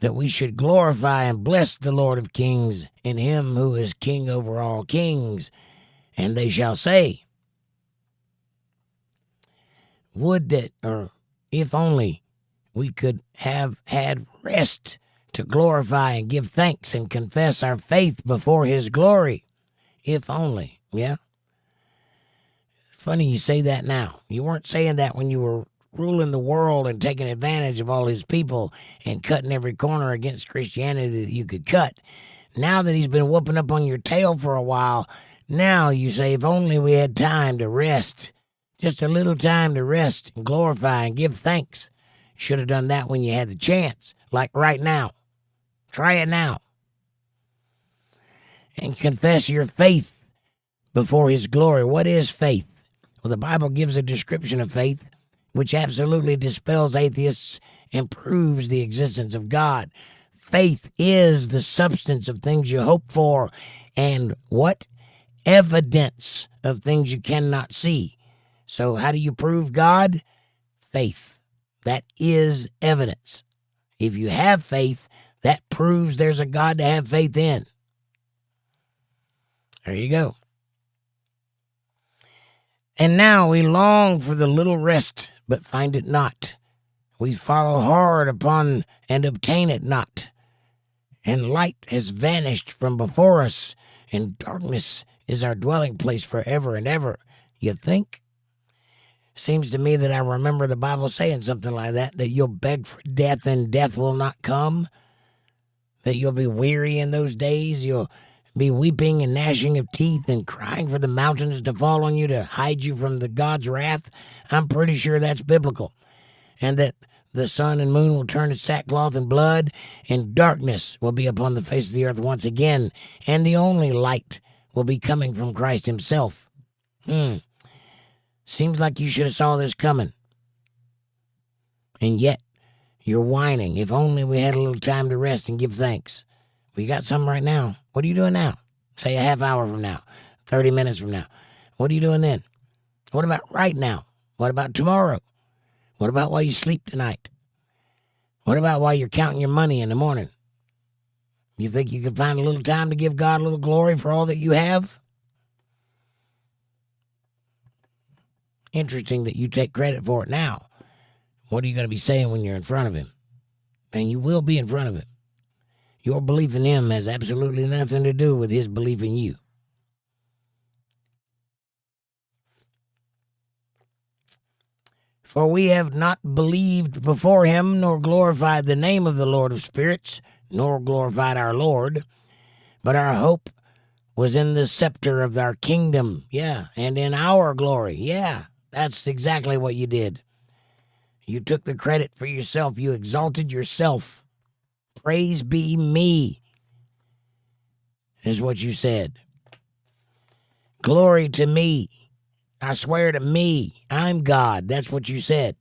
that we should glorify and bless the Lord of kings, in him who is king over all kings. And they shall say, Would that, or if only, we could have had rest to glorify and give thanks and confess our faith before his glory. If only, yeah? Funny you say that now. You weren't saying that when you were ruling the world and taking advantage of all his people and cutting every corner against Christianity that you could cut. Now that he's been whooping up on your tail for a while, now you say, if only we had time to rest. Just a little time to rest and glorify and give thanks. Should have done that when you had the chance, like right now. Try it now. And confess your faith before his glory. What is faith? Well, the Bible gives a description of faith which absolutely dispels atheists and proves the existence of God. Faith is the substance of things you hope for and what? Evidence of things you cannot see. So how do you prove God? Faith. That is evidence. If you have faith, that proves there's a God to have faith in. There you go. And now we long for the little rest, but find it not. We follow hard upon and obtain it not. And light has vanished from before us, and darkness is our dwelling place forever and ever. You think? Seems to me that I remember the Bible saying something like that you'll beg for death and death will not come, that you'll be weary in those days, you'll be weeping and gnashing of teeth and crying for the mountains to fall on you to hide you from the God's wrath. I'm pretty sure that's biblical. And that the sun and moon will turn to sackcloth and blood, and darkness will be upon the face of the earth once again, and the only light will be coming from Christ himself. Seems like you should have saw this coming. And yet, you're whining. If only we had a little time to rest and give thanks. We got some right now. What are you doing now? Say a half hour from now, 30 minutes from now. What are you doing then? What about right now? What about tomorrow? What about while you sleep tonight? What about while you're counting your money in the morning? You think you can find a little time to give God a little glory for all that you have? Interesting that you take credit for it now. What are you going to be saying when you're in front of him? And you will be in front of him. Your belief in him has absolutely nothing to do with his belief in you. For we have not believed before him, nor glorified the name of the Lord of spirits, nor glorified our Lord, but our hope was in the scepter of our kingdom, and in our glory, that's exactly what you did. You took the credit for yourself. You exalted yourself. Praise be me, is what you said. Glory to me. I swear to me, I'm God. That's what you said.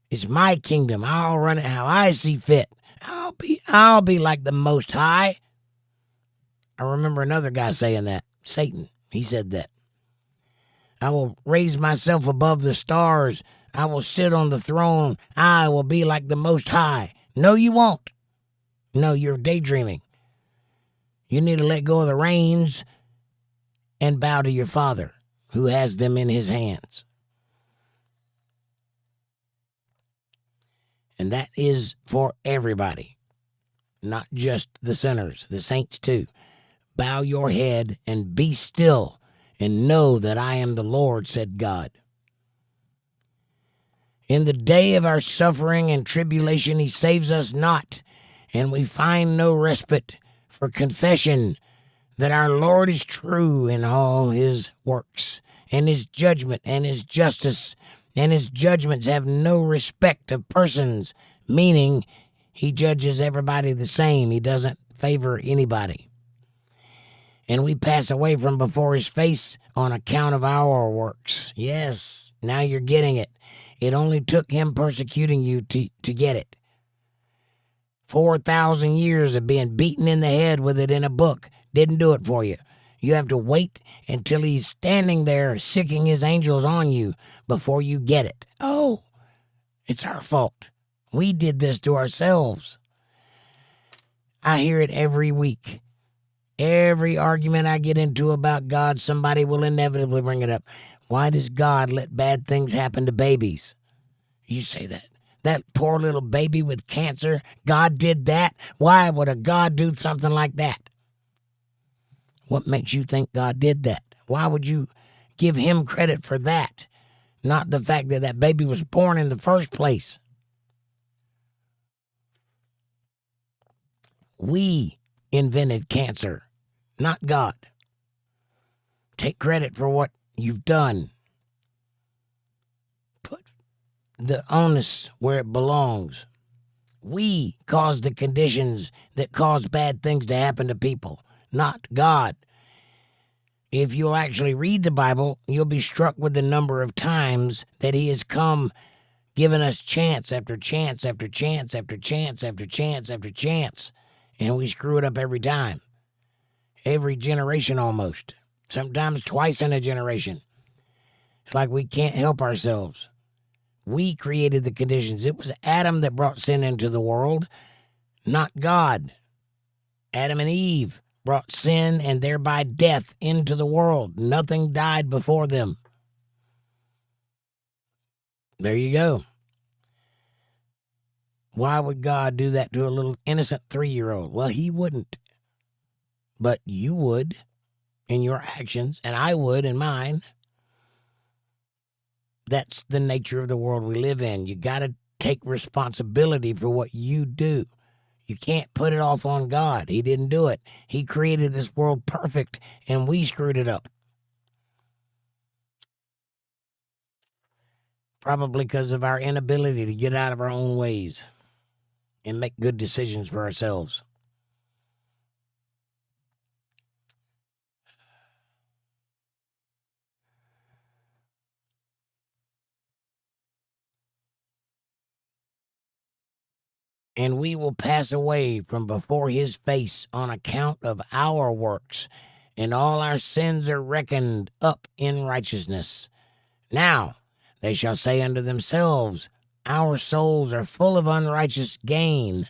It's my kingdom. I'll run it how I see fit. I'll be like the Most High. I remember another guy saying that. Satan. He said that. I will raise myself above the stars. I will sit on the throne. I will be like the Most High. No, you won't. No, you're daydreaming. You need to let go of the reins and bow to your Father, who has them in his hands. And that is for everybody, not just the sinners, the saints too. Bow your head and be still and know that I am the Lord, said God. In the day of our suffering and tribulation, he saves us not, and we find no respite for confession that our Lord is true in all his works, and his judgment and his justice, and his judgments have no respect of persons, meaning he judges everybody the same. He doesn't favor anybody. And we pass away from before his face on account of our works. Yes, now you're getting it. It only took him persecuting you to get it. 4,000 years of being beaten in the head with it in a book didn't do it for you. You have to wait until he's standing there sicking his angels on you before you get it. Oh, it's our fault. We did this to ourselves. I hear it every week. Every argument I get into about God, somebody will inevitably bring it up. Why does God let bad things happen to babies? You say that. That poor little baby with cancer, God did that? Why would a God do something like that? What makes you think God did that? Why would you give him credit for that? Not the fact that that baby was born in the first place. We invented cancer, not God. Take credit for what you've done. Put the onus where it belongs. We caused the conditions that cause bad things to happen to people, not God. If you'll actually read the Bible, you'll be struck with the number of times that he has come, giving us chance after chance after chance after chance after chance after chance, and we screw it up every time. Every generation almost. Sometimes twice in a generation. It's like we can't help ourselves. We created the conditions. It was Adam that brought sin into the world, not God. Adam and Eve brought sin and thereby death into the world. Nothing died before them. There you go. Why would God do that to a little innocent 3-year-old? Well, he wouldn't. But you would in your actions, and I would in mine. That's the nature of the world we live in. You got to take responsibility for what you do. You can't put it off on God. He didn't do it. He created this world perfect, and we screwed it up. Probably because of our inability to get out of our own ways and make good decisions for ourselves. And we will pass away from before his face on account of our works, and all our sins are reckoned up in righteousness. Now they shall say unto themselves, our souls are full of unrighteous gain,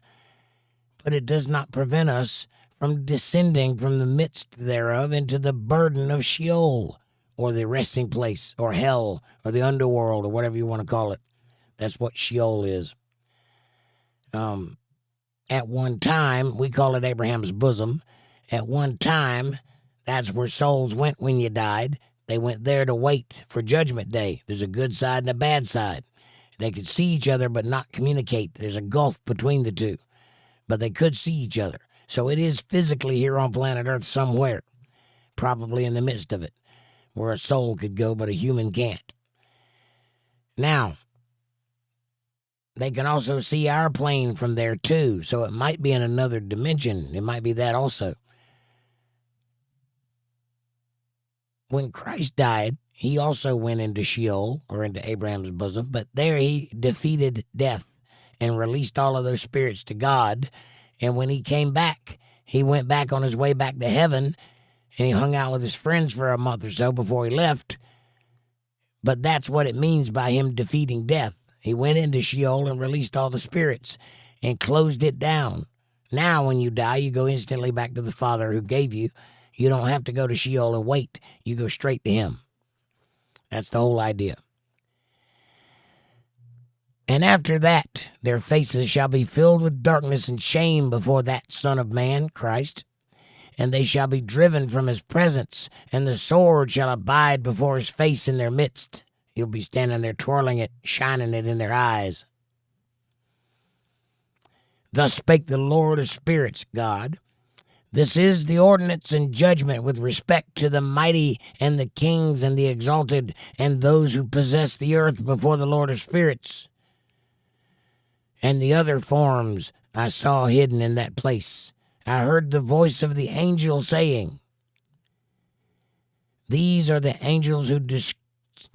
but it does not prevent us from descending from the midst thereof into the burden of Sheol, or the resting place, or hell, or the underworld, or whatever you want to call it. That's what Sheol is. At one time, we call it Abraham's bosom. At one time, that's where souls went when you died. They went there to wait for Judgment Day. There's a good side and a bad side. They could see each other but not communicate. There's a gulf between the two, but they could see each other. So it is physically here on planet Earth somewhere, probably in the midst of it, where a soul could go but a human can't. Now, they can also see our plane from there too, so it might be in another dimension. It might be that also. When Christ died, he also went into Sheol, or into Abraham's bosom, but there he defeated death and released all of those spirits to God. And when he came back, he went back on his way back to heaven, and he hung out with his friends for a month or so before he left. But that's what it means by him defeating death. He went into Sheol and released all the spirits and closed it down. Now, when you die, you go instantly back to the Father who gave you. You don't have to go to Sheol and wait. You go straight to him. That's the whole idea. And after that, their faces shall be filled with darkness and shame before that Son of Man, Christ. And they shall be driven from his presence, and the sword shall abide before his face in their midst. He'll be standing there twirling it, shining it in their eyes. Thus spake the Lord of spirits, God. This is the ordinance and judgment with respect to the mighty and the kings and the exalted and those who possess the earth before the Lord of spirits. And the other forms I saw hidden in that place. I heard the voice of the angel saying, these are the angels who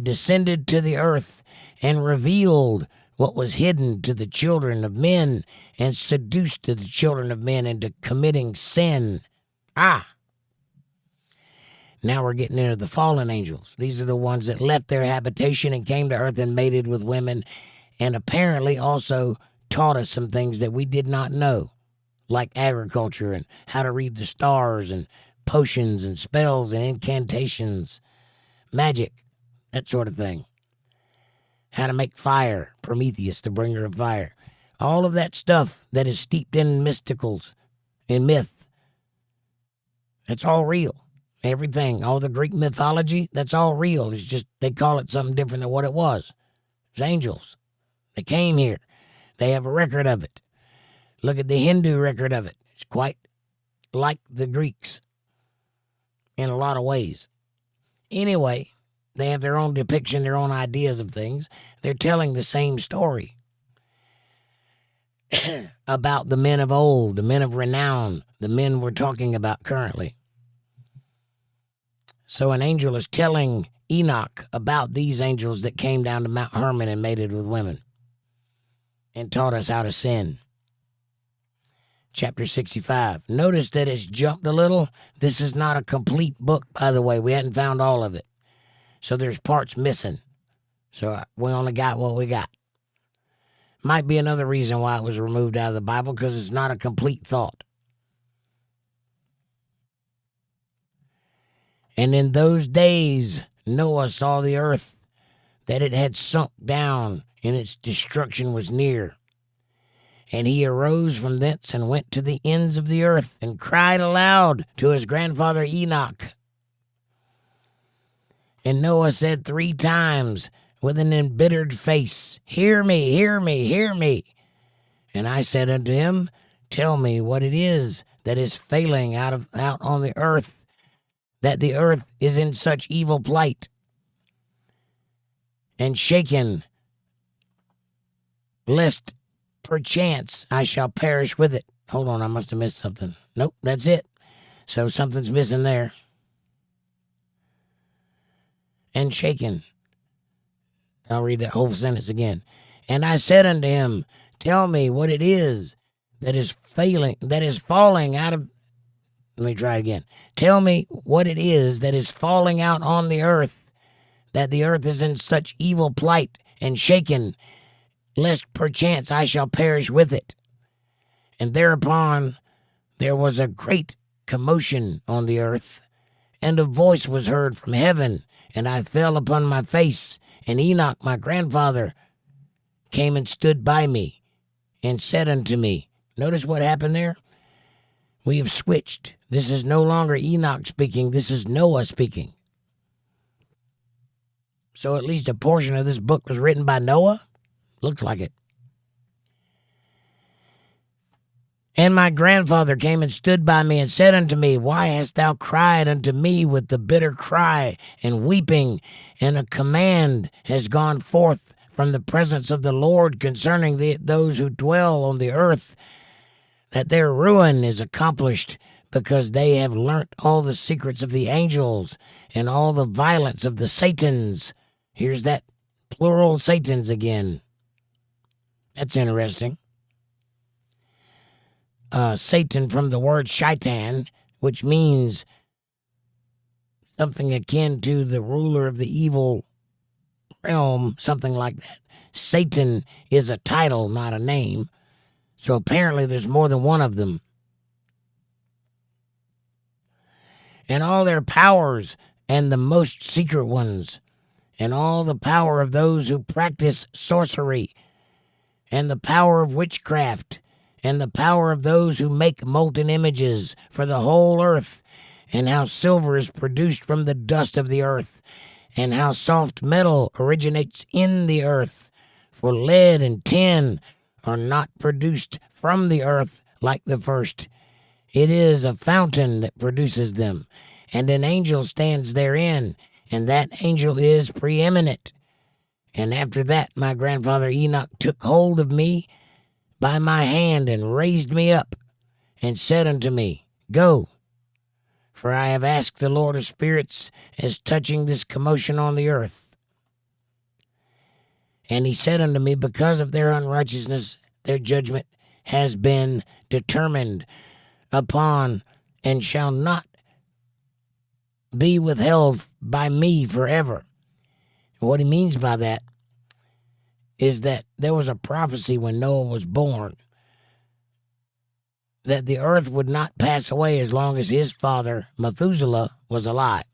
descended to the earth and revealed what was hidden to the children of men and seduced to the children of men into committing sin. Now we're getting into the fallen angels. These are the ones that left their habitation and came to earth and mated with women, and apparently also taught us some things that we did not know, like agriculture and how to read the stars and potions and spells and incantations, magic, that sort of thing. How to make fire, Prometheus, the bringer of fire. All of that stuff that is steeped in mysticals, in myth. That's all real. Everything, all the Greek mythology, that's all real. It's just they call it something different than what it was. It's angels. They came here. They have a record of it. Look at the Hindu record of it. It's quite like the Greeks in a lot of ways. Anyway, they have their own depiction, their own ideas of things. They're telling the same story about the men of old, the men of renown, the men we're talking about currently. So an angel is telling Enoch about these angels that came down to Mount Hermon and mated with women and taught us how to sin. Chapter 65. Notice that it's jumped a little. This is not a complete book, by the way. We hadn't found all of it. So there's parts missing. So we only got what we got. Might be another reason why it was removed out of the Bible, because it's not a complete thought. And in those days, Noah saw the earth, that it had sunk down, and its destruction was near. And he arose from thence and went to the ends of the earth, and cried aloud to his grandfather Enoch. And Noah said 3 times, with an embittered face, Hear me, hear me, hear me. And I said unto him, Tell me what it is that is failing out on the earth, that the earth is in such evil plight and shaken, lest perchance I shall perish with it. Hold on, I must have missed something. Nope, that's it. So something's missing there. And shaken. I'll read that whole sentence again. And I said unto him, Tell me what it is that is falling out of. Let me try it again. Tell me what it is that is falling out on the earth, that the earth is in such evil plight and shaken, lest perchance I shall perish with it. And thereupon there was a great commotion on the earth, and a voice was heard from heaven, and I fell upon my face, and Enoch my grandfather came and stood by me, and said unto me, notice what happened there? We have switched. This is no longer Enoch speaking, this is Noah speaking. So at least a portion of this book was written by Noah? Looks like it. And my grandfather came and stood by me and said unto me, Why hast thou cried unto me with the bitter cry and weeping? And a command has gone forth from the presence of the Lord concerning those who dwell on the earth, that their ruin is accomplished, because they have learnt all the secrets of the angels and all the violence of the Satans. Here's that plural Satans again. That's interesting. Satan from the word shaitan, which means something akin to the ruler of the evil realm, something like that. Satan is a title, not a name. So apparently there's more than one of them. And all their powers, and the most secret ones, and all the power of those who practice sorcery, and the power of witchcraft, and the power of those who make molten images for the whole earth, and how silver is produced from the dust of the earth, and how soft metal originates in the earth, for lead and tin are not produced from the earth like the first. It is a fountain that produces them, and an angel stands therein, and that angel is preeminent. And after that my grandfather Enoch took hold of me by my hand and raised me up, and said unto me, Go, for I have asked the Lord of spirits as touching this commotion on the earth. And he said unto me, Because of their unrighteousness, their judgment has been determined upon, and shall not be withheld by me forever. And what he means by that is that there was a prophecy when Noah was born that the earth would not pass away as long as his father, Methuselah, was alive.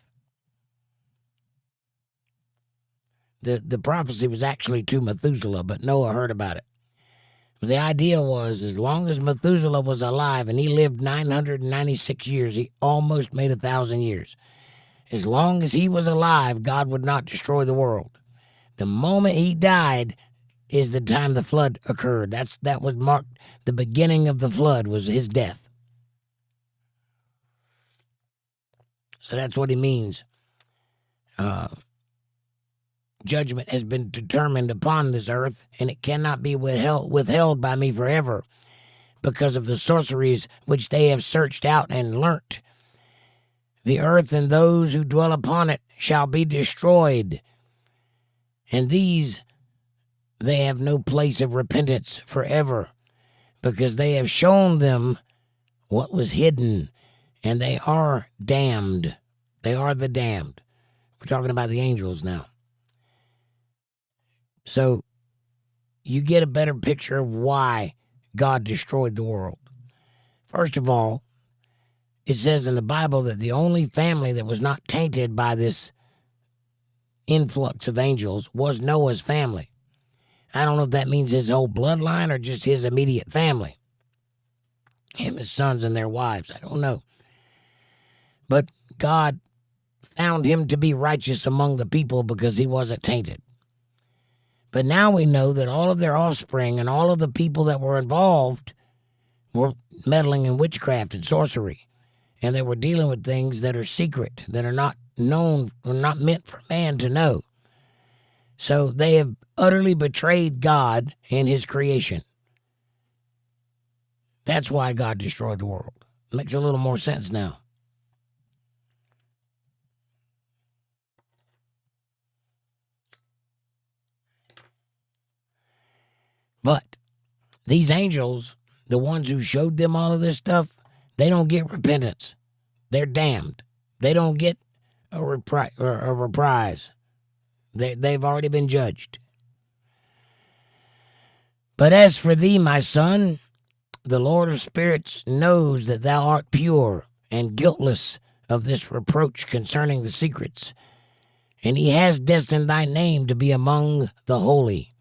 The prophecy was actually to Methuselah, but Noah heard about it. The idea was, as long as Methuselah was alive, and he lived 996 years, he almost made 1,000 years. As long as he was alive, God would not destroy the world. The moment he died is the time the flood occurred. That was marked the beginning of the flood, was his death. So that's what he means. Judgment has been determined upon this earth, and it cannot be withheld by me forever, because of the sorceries which they have searched out and learnt. The earth and those who dwell upon it shall be destroyed, and these they have no place of repentance forever, because they have shown them what was hidden, and they are damned. They are the damned. We're talking about the angels now. So you get a better picture of why God destroyed the world. First of all, it says in the Bible that the only family that was not tainted by this influx of angels was Noah's family. I don't know if that means his whole bloodline or just his immediate family. Him, his sons, and their wives. I don't know. But God found him to be righteous among the people because he wasn't tainted. But now we know that all of their offspring and all of the people that were involved were meddling in witchcraft and sorcery. And they were dealing with things that are secret, that are not known or not meant for man to know. So they have utterly betrayed God and his creation. That's why God destroyed the world. Makes a little more sense now. But these angels, the ones who showed them all of this stuff, they don't get repentance. They're damned. They don't get a reprise. They've already been judged. But as for thee, my son, the Lord of spirits knows that thou art pure and guiltless of this reproach concerning the secrets, and he has destined thy name to be among the holy,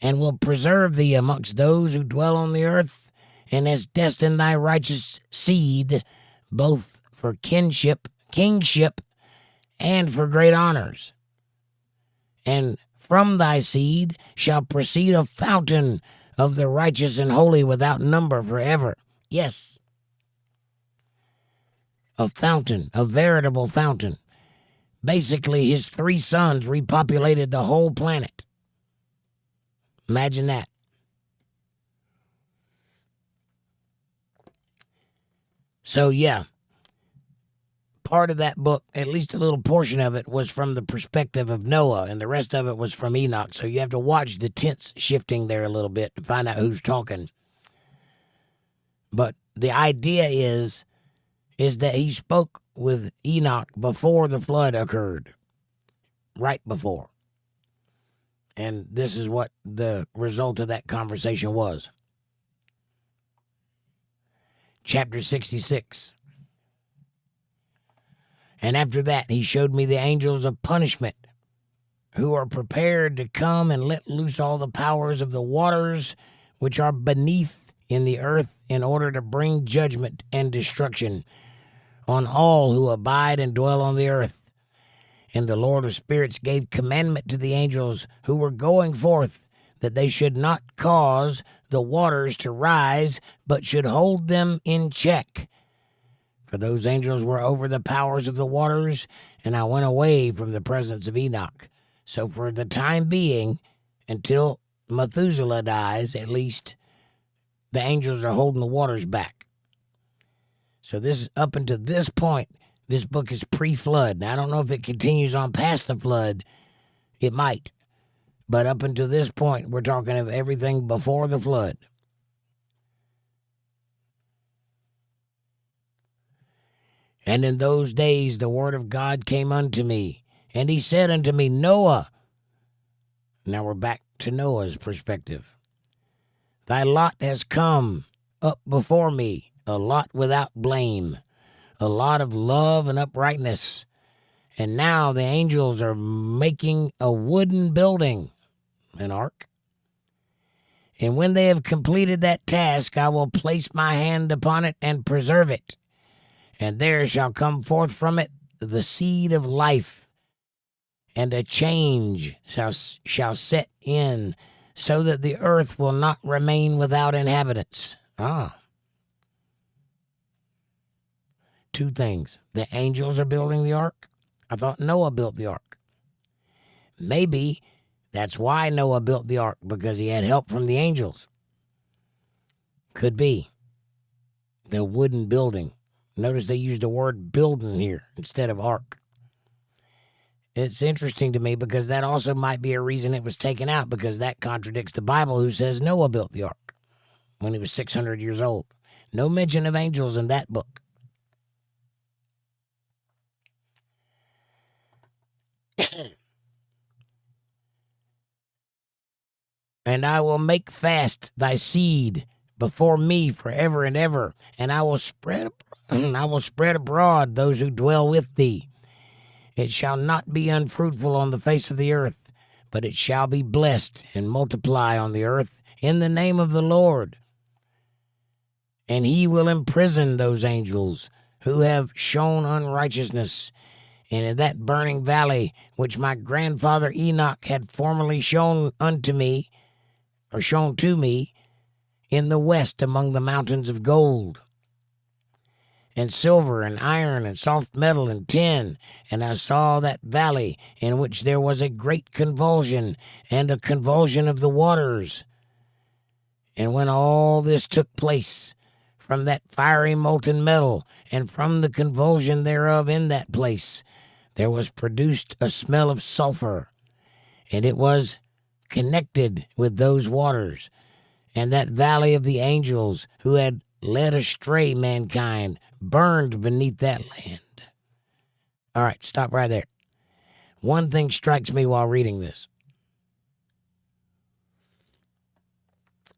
and will preserve thee amongst those who dwell on the earth, and has destined thy righteous seed both for kingship, and for great honors. And from thy seed shall proceed a fountain of the righteous and holy without number forever. Yes, a fountain, a veritable fountain. Basically, his 3 sons repopulated the whole planet. Imagine that. So, yeah, part of that book, at least a little portion of it, was from the perspective of Noah, and the rest of it was from Enoch. So you have to watch the tense shifting there a little bit to find out who's talking. But the idea is that he spoke with Enoch before the flood occurred, right before. And this is what the result of that conversation was. Chapter 66. And after that, he showed me the angels of punishment, who are prepared to come and let loose all the powers of the waters which are beneath in the earth, in order to bring judgment and destruction on all who abide and dwell on the earth. And the Lord of spirits gave commandment to the angels who were going forth, that they should not cause the waters to rise, but should hold them in check. For those angels were over the powers of the waters, and I went away from the presence of Enoch. So for the time being, until Methuselah dies, at least, the angels are holding the waters back. So this, up until this point, this book is pre-flood. Now, I don't know if it continues on past the flood. It might. But up until this point, we're talking of everything before the flood. And in those days the word of God came unto me, and he said unto me, Noah. Now we're back to Noah's perspective. Thy lot has come up before me, a lot without blame, a lot of love and uprightness. And now the angels are making a wooden building, an ark. And when they have completed that task, I will place my hand upon it and preserve it. And there shall come forth from it the seed of life, and a change shall set in, so that the earth will not remain without inhabitants. Two things. The angels are building the ark. I thought Noah built the ark. Maybe that's why Noah built the ark, because he had help from the angels. Could be. The wooden building. Notice they used the word building here instead of ark. It's interesting to me because that also might be a reason it was taken out, because that contradicts the Bible, who says Noah built the ark when he was 600 years old. No mention of angels in that book. And I will make fast thy seed before me forever and ever, and I will spread abroad those who dwell with thee. It shall not be unfruitful on the face of the earth, but it shall be blessed and multiply on the earth in the name of the Lord. And he will imprison those angels who have shown unrighteousness, And in that burning valley, which my grandfather Enoch had formerly shown unto me, or shown to me, in the west among the mountains of gold, and silver, and iron, and soft metal, and tin. And I saw that valley in which there was a great convulsion, and a convulsion of the waters. And when all this took place, from that fiery molten metal, and from the convulsion thereof in that place, there was produced a smell of sulfur, and it was connected with those waters, and that valley of the angels who had led astray mankind burned beneath that land. All right, stop right there. One thing strikes me while reading this.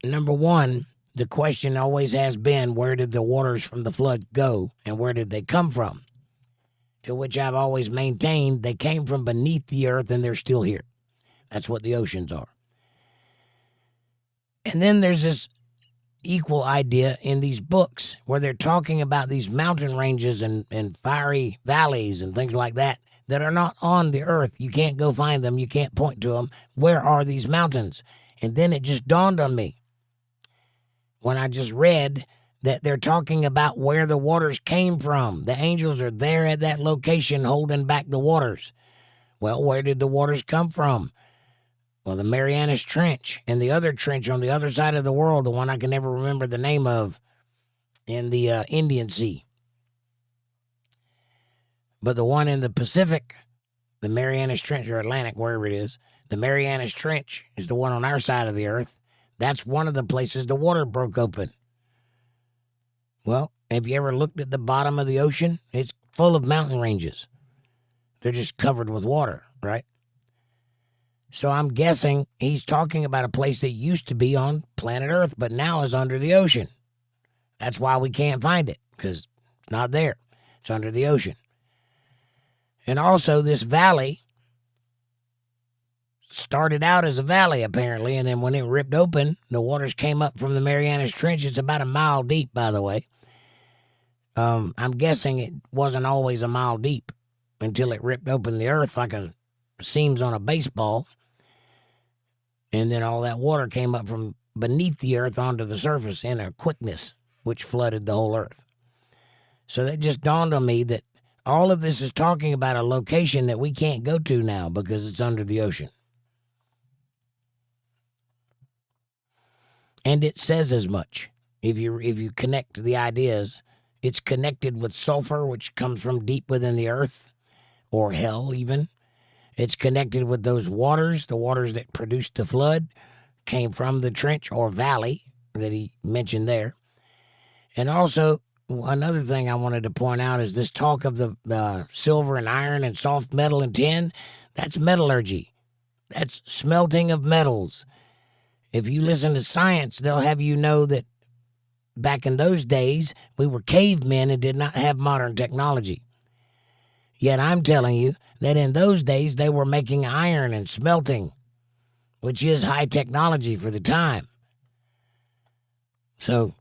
Number one, the question always has been, where did the waters from the flood go, and where did they come from? To which I've always maintained they came from beneath the earth, and they're still here. That's what the oceans are. And then there's this equal idea in these books where they're talking about these mountain ranges and fiery valleys and things like that that are not on the earth. You can't go find them. You can't point to them. Where are these mountains? And then it just dawned on me when I just read that they're talking about where the waters came from. The angels are there at that location holding back the waters. Well, where did the waters come from? Well, the Marianas Trench and the other trench on the other side of the world, the one I can never remember the name of, in the Indian Sea. But the one in the Pacific, the Marianas Trench or Atlantic, wherever it is, the Marianas Trench is the one on our side of the earth. That's one of the places the water broke open. Well, have you ever looked at the bottom of the ocean? It's full of mountain ranges. They're just covered with water, right? So I'm guessing he's talking about a place that used to be on planet Earth, but now is under the ocean. That's why we can't find it, because it's not there. It's under the ocean. And also, this valley started out as a valley, apparently, and then when it ripped open, the waters came up from the Marianas Trench. It's about a mile deep, by the way. I'm guessing it wasn't always a mile deep until it ripped open the earth like a seams on a baseball. And then all that water came up from beneath the earth onto the surface in a quickness, which flooded the whole earth. So that just dawned on me that all of this is talking about a location that we can't go to now because it's under the ocean. And it says as much. If you connect the ideas, it's connected with sulfur, which comes from deep within the earth, or hell even. It's connected with those waters. The waters that produced the flood came from the trench or valley that he mentioned there. And also, another thing I wanted to point out is this talk of the silver and iron and soft metal and tin. That's metallurgy. That's smelting of metals. If you listen to science, they'll have you know that back in those days, we were cavemen and did not have modern technology. Yet I'm telling you that in those days, they were making iron and smelting, which is high technology for the time. So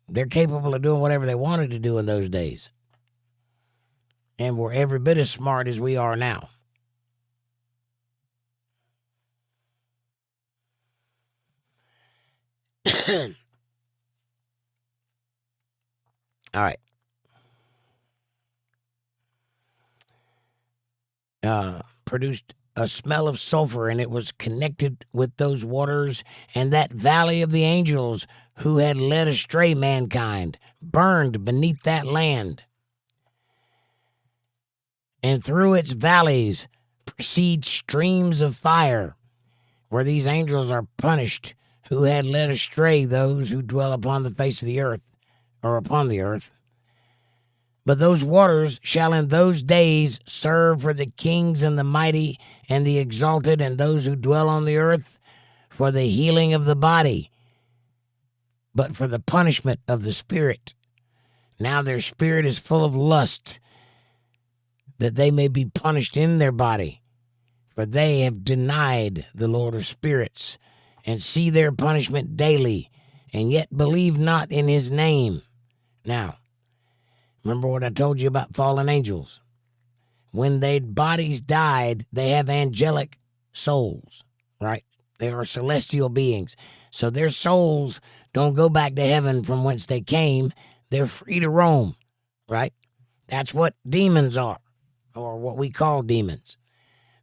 they're capable of doing whatever they wanted to do in those days. And were every bit as smart as we are now. All right. Produced a smell of sulfur, and it was connected with those waters, and that valley of the angels who had led astray mankind burned beneath that land. And through its valleys proceed streams of fire, where these angels are punished who had led astray those who dwell upon the face of the earth, or upon the earth. But those waters shall in those days serve for the kings and the mighty and the exalted and those who dwell on the earth for the healing of the body, but for the punishment of the spirit. Now their spirit is full of lust, that they may be punished in their body, for they have denied the Lord of spirits, and see their punishment daily, and yet believe not in his name. Now, remember what I told you about fallen angels? when their bodies died, they have angelic souls, right? They are celestial beings. So their souls don't go back to heaven from whence they came. They're free to roam, right? That's what demons are, or what we call demons.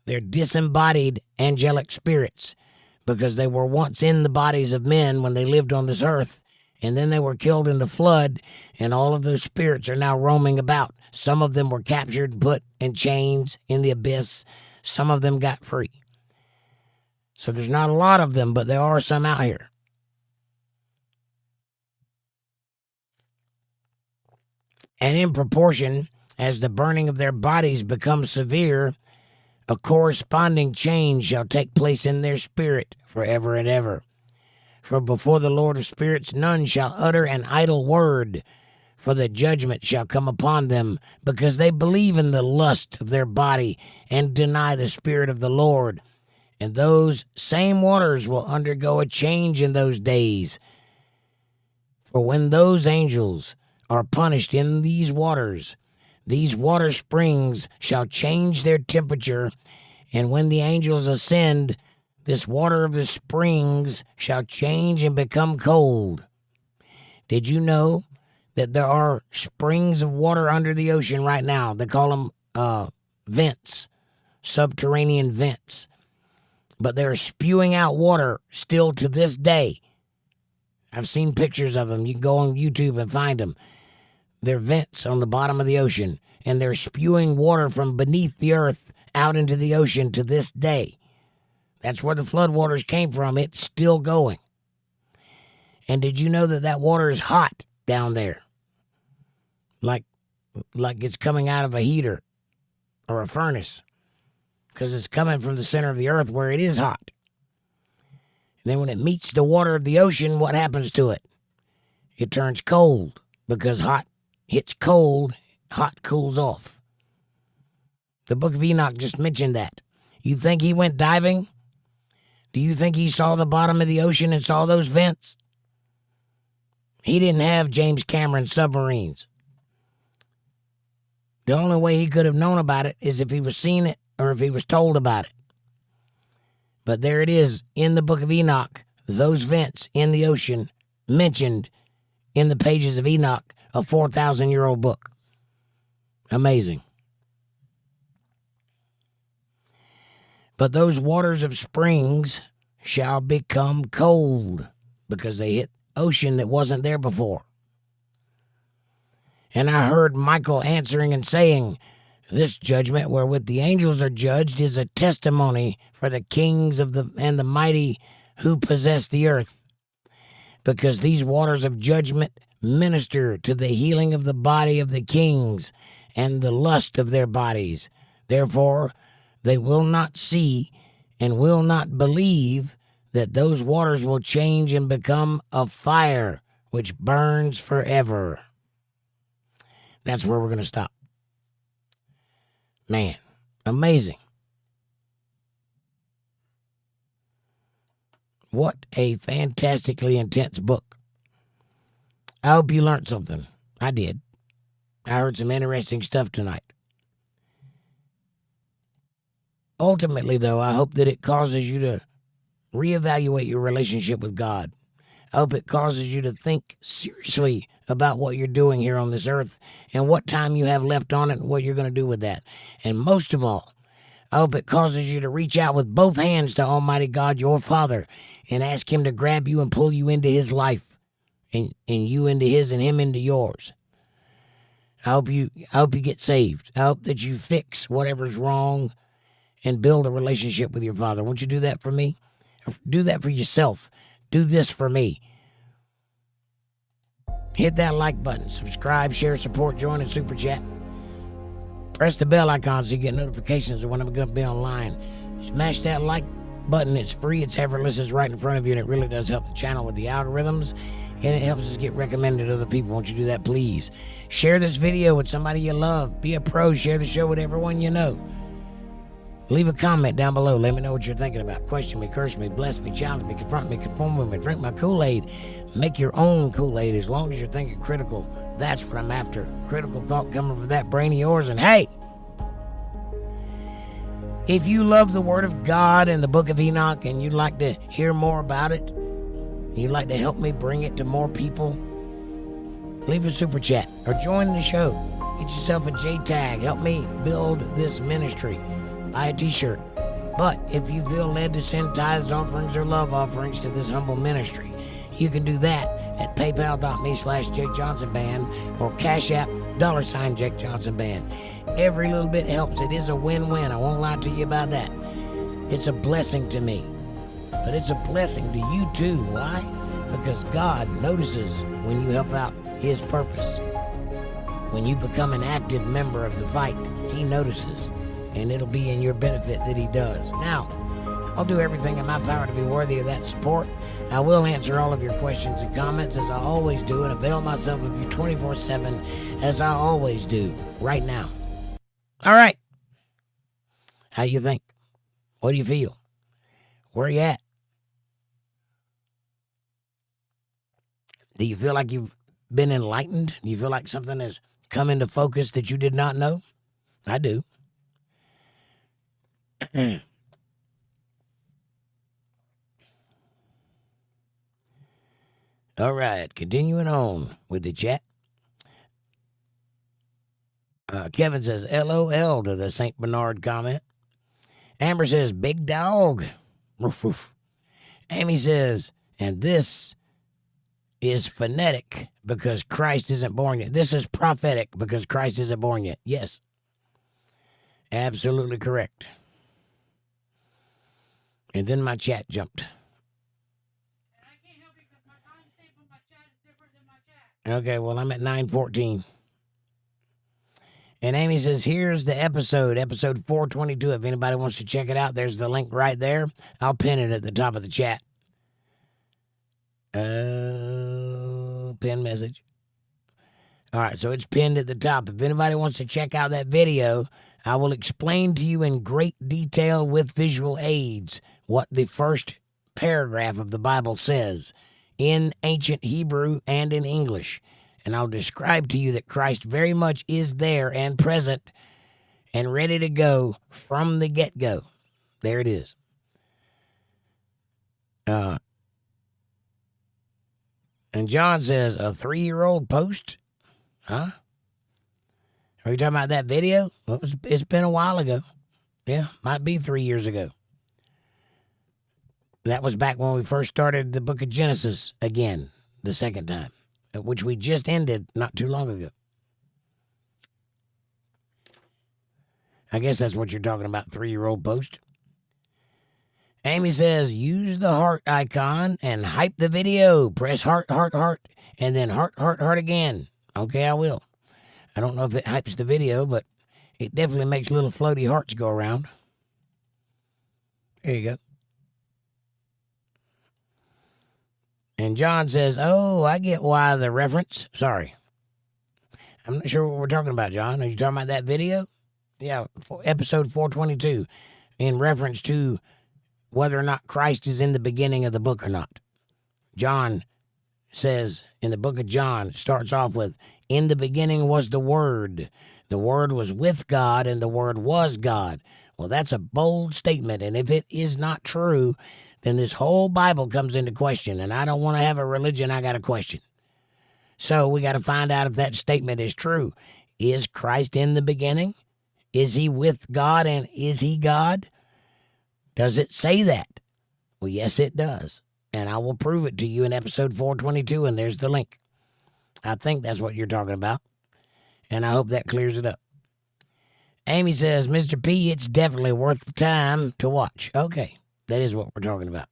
They're disembodied angelic spirits because they were once in the bodies of men when they lived on this earth, and then they were killed in the flood, and all of those spirits are now roaming about. Some of them were captured and put in chains in the abyss. Some of them got free. So there's not a lot of them, but there are some out here. And in proportion as the burning of their bodies becomes severe, a corresponding change shall take place in their spirit forever and ever. For before the Lord of spirits none shall utter an idle word, for the judgment shall come upon them, because they believe in the lust of their body and deny the Spirit of the Lord. And those same waters will undergo a change in those days. For when those angels are punished in these waters water springs shall change their temperature, and when the angels ascend, this water of the springs shall change and become cold. Did you know that there are springs of water under the ocean right now? They call them vents, subterranean vents. But they're spewing out water still to this day. I've seen pictures of them. You can go on YouTube and find them. They're vents on the bottom of the ocean, and they're spewing water from beneath the earth out into the ocean to this day. That's where the floodwaters came from. It's still going. And did you know that that water is hot down there? Like it's coming out of a heater or a furnace, because it's coming from the center of the earth where it is hot. And then when it meets the water of the ocean, what happens to it? It turns cold, because hot hits cold, hot cools off. The book of Enoch just mentioned that. You think he went diving? Do you think he saw the bottom of the ocean and saw those vents? He didn't have James Cameron submarines. The only way he could have known about it is if he was seen it or if he was told about it. But there it is in the book of Enoch, those vents in the ocean mentioned in the pages of Enoch, a 4,000-year-old book. Amazing. But those waters of springs shall become cold, because they hit ocean that wasn't there before. And I heard Michael answering and saying, this judgment wherewith the angels are judged is a testimony for the kings and the mighty who possess the earth, because these waters of judgment minister to the healing of the body of the kings and the lust of their bodies. Therefore, they will not see and will not believe that those waters will change and become a fire which burns forever. That's where we're going to stop. Man, amazing. What a fantastically intense book. I hope you learned something. I did. I heard some interesting stuff tonight. Ultimately, though, I hope that it causes you to reevaluate your relationship with God. I hope it causes you to think seriously about what you're doing here on this earth and what time you have left on it and what you're going to do with that. And most of all, I hope it causes you to reach out with both hands to Almighty God, your Father, and ask Him to grab you and pull you into His life, and you into His and Him into yours. I hope you get saved. I hope that you fix whatever's wrong and build a relationship with your Father. Won't you do that for me? Do that for yourself. Do this for me. Hit that like button. Subscribe, share, support, join, and super chat. Press the bell icon so you get notifications of when I'm going to be online. Smash that like button. It's free. It's effortless. It's right in front of you, and it really does help the channel with the algorithms, and it helps us get recommended to other people. Won't you do that, please? Share this video with somebody you love. Be a pro. Share the show with everyone you know. Leave a comment down below. Let me know what you're thinking about. Question me, curse me, bless me, challenge me, confront me, conform with me, drink my Kool-Aid. Make your own Kool-Aid as long as you're thinking critical. That's what I'm after. Critical thought coming from that brain of yours. And hey, If you love the Word of God and the Book of Enoch and you'd like to hear more about it, you'd like to help me bring it to more people, leave a super chat or join the show. Get yourself a J-tag. Help me build this ministry. Buy a t-shirt. But if you feel led to send tithes, offerings, or love offerings to this humble ministry, you can do that at paypal.me/jakejohnsonband or Cash App $jakejohnsonband. Every little bit helps. It is a win-win. I won't lie to you about that. It's a blessing to me. But it's a blessing to you too. Why? Because God notices when you help out His purpose. When you become an active member of the fight, He notices. And it'll be in your benefit that He does. Now, I'll do everything in my power to be worthy of that support. I will answer all of your questions and comments as I always do and avail myself of you 24/7 as I always do right now. All right. How you think? What do you feel? Where you at? Do you feel like you've been enlightened? Do you feel like something has come into focus that you did not know? I do. All right, continuing on with the chat. Kevin says, LOL to the St. Bernard comment. Amber says, big dog. Roof, roof. Amy says, and this is phonetic because Christ isn't born yet. This is prophetic because Christ isn't born yet. Yes. Absolutely correct. And then my chat jumped. Okay, well, I'm at 9:14. And Amy says, here's the episode 422. If anybody wants to check it out, there's the link right there. I'll pin it at the top of the chat. Pin message. All right, so it's pinned at the top. If anybody wants to check out that video, I will explain to you in great detail with visual aids what the first paragraph of the Bible says in ancient Hebrew and in English. And I'll describe to you that Christ very much is there and present and ready to go from the get-go. There it is. And John says, a 3-year-old post? Huh? Are you talking about that video? Well, it's been a while ago. Yeah, might be 3 years ago. That was back when we first started the book of Genesis again, the second time, which we just ended not too long ago. I guess that's what you're talking about, 3-year-old post. Amy says, use the heart icon and hype the video. Press heart, heart, heart, and then heart, heart, heart again. Okay, I will. I don't know if it hypes the video, but it definitely makes little floaty hearts go around. There you go. And John says, oh, I get why the reference. Sorry. I'm not sure what we're talking about, John. Are you talking about that video? Yeah, episode 422, in reference to whether or not Christ is in the beginning of the book or not. John says in the book of John, starts off with, in the beginning was the Word. The Word was with God, and the Word was God. Well, that's a bold statement, and if it is not true, then this whole Bible comes into question, and I don't want to have a religion I got to question. So we got to find out if that statement is true. Is Christ in the beginning? Is he with God, and is he God? Does it say that? Well, yes, it does, and I will prove it to you in episode 422, and there's the link. I think that's what you're talking about, and I hope that clears it up. Amy says, Mr. P, it's definitely worth the time to watch. Okay. That is what we're talking about.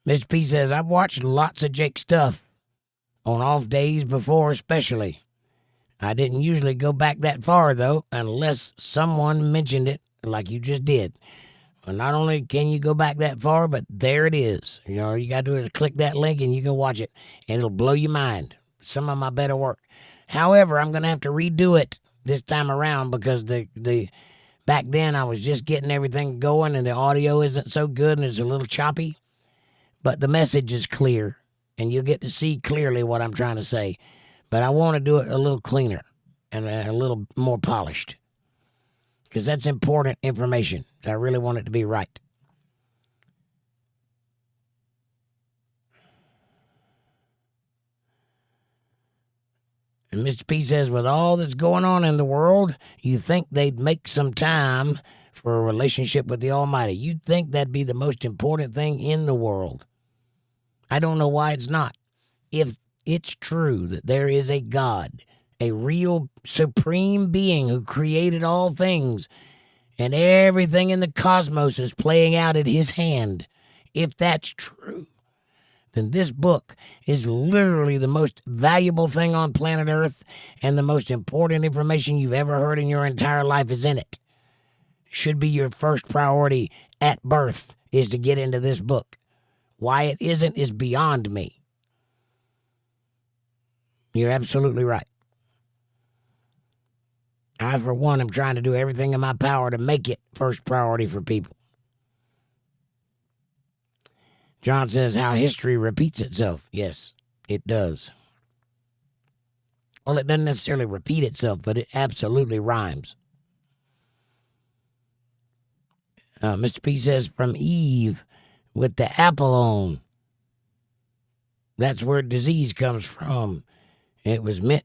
Mr. P says, I've watched lots of Jake stuff on off days before especially. I didn't usually go back that far, though, unless someone mentioned it like you just did. Well, not only can you go back that far, but there it is. You know, all you got to do is click that link and you can watch it, and it'll blow your mind. Some of my better work. However, I'm going to have to redo it this time around because the back then, I was just getting everything going, and the audio isn't so good, and it's a little choppy. But the message is clear, and you'll get to see clearly what I'm trying to say. But I want to do it a little cleaner and a little more polished. because that's important information. I really want it to be right. And Mr. P says, with all that's going on in the world, you think they'd make some time for a relationship with the Almighty. You'd think that'd be the most important thing in the world. I don't know why it's not. If it's true that there is a God, a real supreme being who created all things, and everything in the cosmos is playing out at his hand, if that's true, then this book is literally the most valuable thing on planet Earth, and the most important information you've ever heard in your entire life is in it. Should be your first priority at birth, is to get into this book. Why it isn't is beyond me. You're absolutely right. I, for one, am trying to do everything in my power to make it first priority for people. John says how history repeats itself. Yes, it does. Well, it doesn't necessarily repeat itself, but it absolutely rhymes. Mr. P says, from Eve with the apple on. That's where disease comes from. It was meant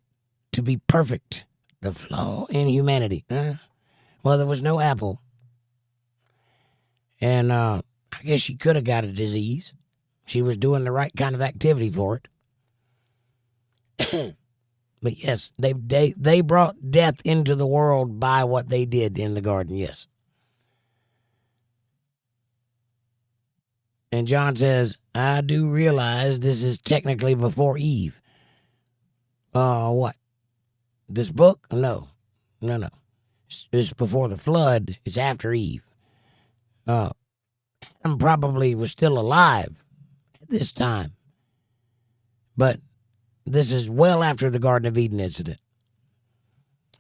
to be perfect. The flaw in humanity. Well, there was no apple. And I guess she could have got a disease. She was doing the right kind of activity for it. But yes, they brought death into the world by what they did in the garden, yes. And John says, I do realize this is technically before Eve. What? This book? No. It's before the flood. It's after Eve. Adam probably was still alive at this time. But this is well after the Garden of Eden incident.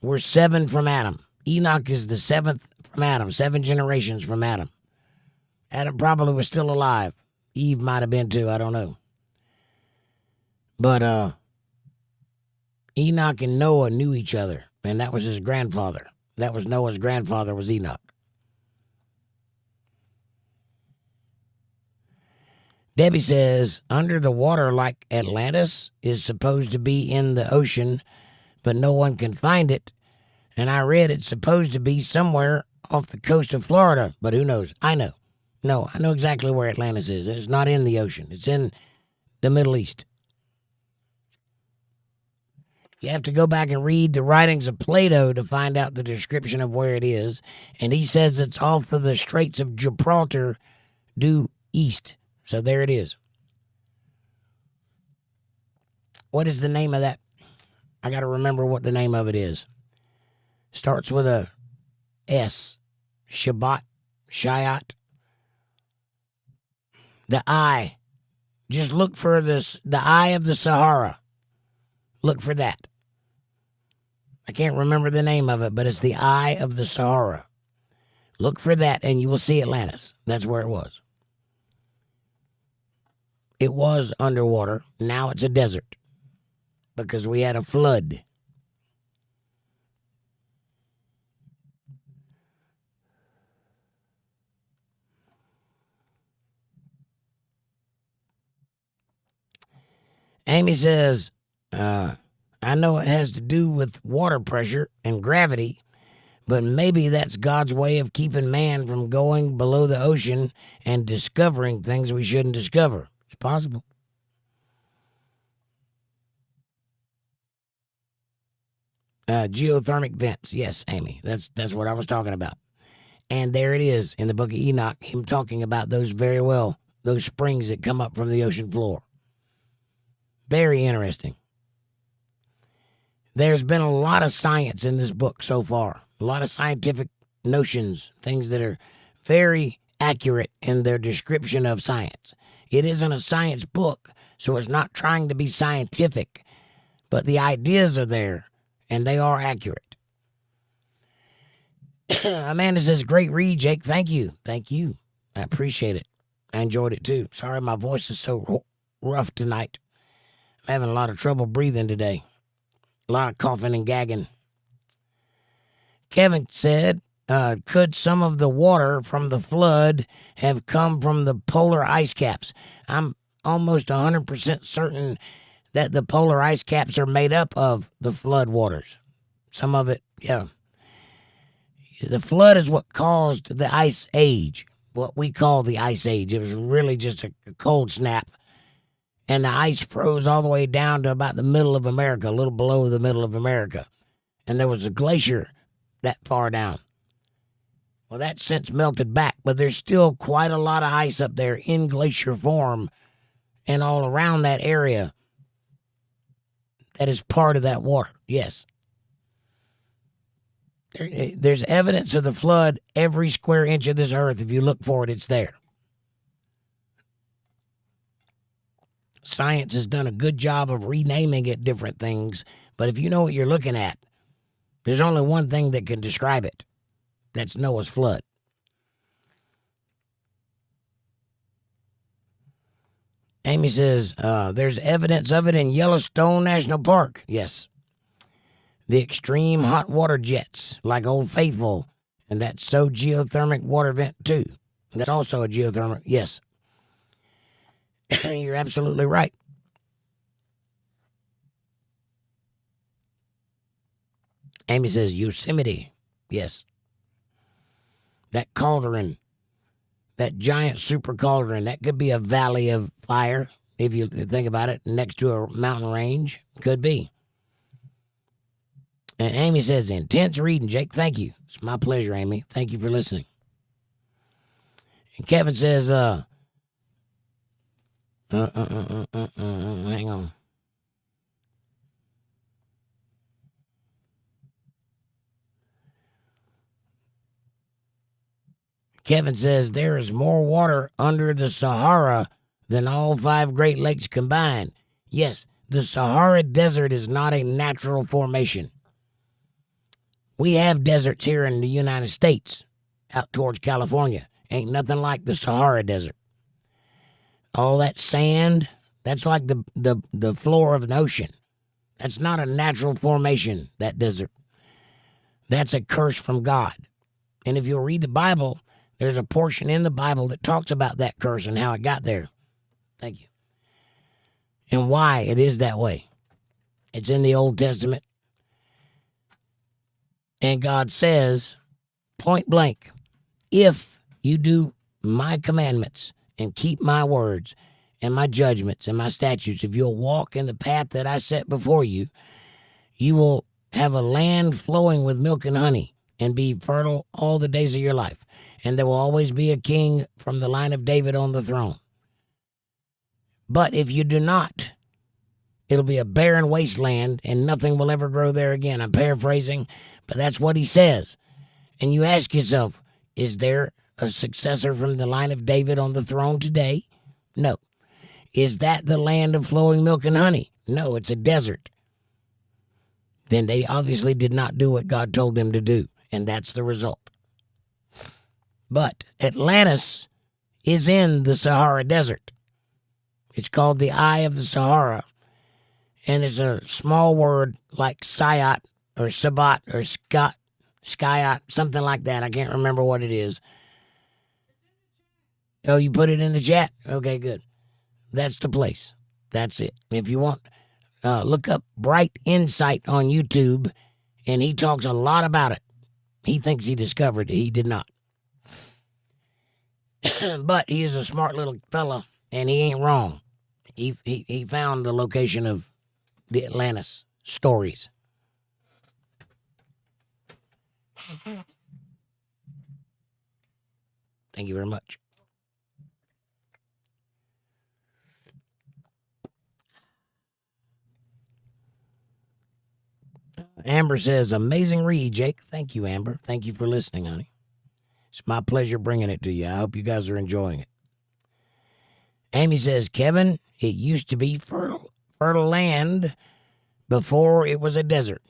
We're 7 from Adam. Enoch is the 7th from Adam, 7 generations from Adam. Adam probably was still alive. Eve might have been too, I don't know. But Enoch and Noah knew each other, and that was his grandfather. That was Noah's grandfather, was Enoch. Debbie says, under the water like Atlantis is supposed to be in the ocean, but no one can find it. And I read it's supposed to be somewhere off the coast of Florida, but who knows? I know. No, I know exactly where Atlantis is. It's not in the ocean. It's in the Middle East. You have to go back and read the writings of Plato to find out the description of where it is. And he says it's off of the Straits of Gibraltar due east. So there it is. What is the name of that? I got to remember what the name of it is. Starts with a S. Shabbat. Shayat. The eye. Just look for this. The eye of the Sahara. Look for that. I can't remember the name of it, but it's the eye of the Sahara. Look for that and you will see Atlantis. That's where it was. It was underwater. Now it's a desert because we had a flood. Amy says, I know it has to do with water pressure and gravity, but maybe that's God's way of keeping man from going below the ocean and discovering things we shouldn't discover. It's possible. Geothermic vents. Yes, Amy. That's what I was talking about. And there it is in the book of Enoch, him talking about those very well, those springs that come up from the ocean floor. Very interesting. There's been a lot of science in this book so far. A lot of scientific notions, things that are very accurate in their description of science. It isn't a science book, so it's not trying to be scientific, but the ideas are there, and they are accurate. Amanda says, great read, Jake. Thank you. Thank you. I appreciate it. I enjoyed it, too. Sorry my voice is so rough tonight. I'm having a lot of trouble breathing today. A lot of coughing and gagging. Kevin said, could some of the water from the flood have come from the polar ice caps? I'm almost 100% certain that the polar ice caps are made up of the flood waters. Some of it, yeah. The flood is what caused the ice age, what we call the ice age. It was really just a cold snap, and the ice froze all the way down to about the middle of America, a little below the middle of America, and there was a glacier that far down. Well, that's since melted back, but there's still quite a lot of ice up there in glacier form and all around that area that is part of that water, yes. There's evidence of the flood every square inch of this earth. If you look for it, it's there. Science has done a good job of renaming it different things, but if you know what you're looking at, there's only one thing that can describe it. That's Noah's flood. Amy says, there's evidence of it in Yellowstone National Park. Yes. The extreme hot water jets, like Old Faithful, and that's so geothermic water vent too. That's also a geothermic, yes. You're absolutely right. Amy says, Yosemite, yes. That cauldron, that giant super cauldron, that could be a valley of fire, if you think about it, next to a mountain range. Could be. And Amy says, intense reading, Jake. Thank you. It's my pleasure, Amy. Thank you for listening. And Kevin says, hang on. Kevin says, there is more water under the Sahara than all 5 Great Lakes combined. Yes, the Sahara Desert is not a natural formation. We have deserts here in the United States, out towards California. Ain't nothing like the Sahara Desert. All that sand, that's like the floor of an ocean. That's not a natural formation, that desert. That's a curse from God. And if you'll read the Bible, there's a portion in the Bible that talks about that curse and how it got there. Thank you. And why it is that way. It's in the Old Testament. And God says, point blank, if you do my commandments and keep my words and my judgments and my statutes, if you'll walk in the path that I set before you, you will have a land flowing with milk and honey and be fertile all the days of your life. And there will always be a king from the line of David on the throne. But if you do not, it'll be a barren wasteland and nothing will ever grow there again. I'm paraphrasing, but that's what he says. And you ask yourself, is there a successor from the line of David on the throne today? No. Is that the land of flowing milk and honey? No, it's a desert. Then they obviously did not do what God told them to do, and that's the result. But Atlantis is in the Sahara Desert. It's called the Eye of the Sahara, and it's a small word like Sayat or Sabat or Skyat, something like that. I can't remember what it is. Oh, you put it in the chat? Okay, good. That's the place. That's it. If you want, look up Bright Insight on YouTube, and he talks a lot about it. He thinks he discovered it. He did not. But he is a smart little fella, and he ain't wrong. He found the location of the Atlantis stories. Thank you very much. Amber says, amazing read, Jake. Thank you, Amber. Thank you for listening, honey. It's my pleasure bringing it to you. I hope you guys are enjoying it. Amy says, Kevin, it used to be fertile land before it was a desert.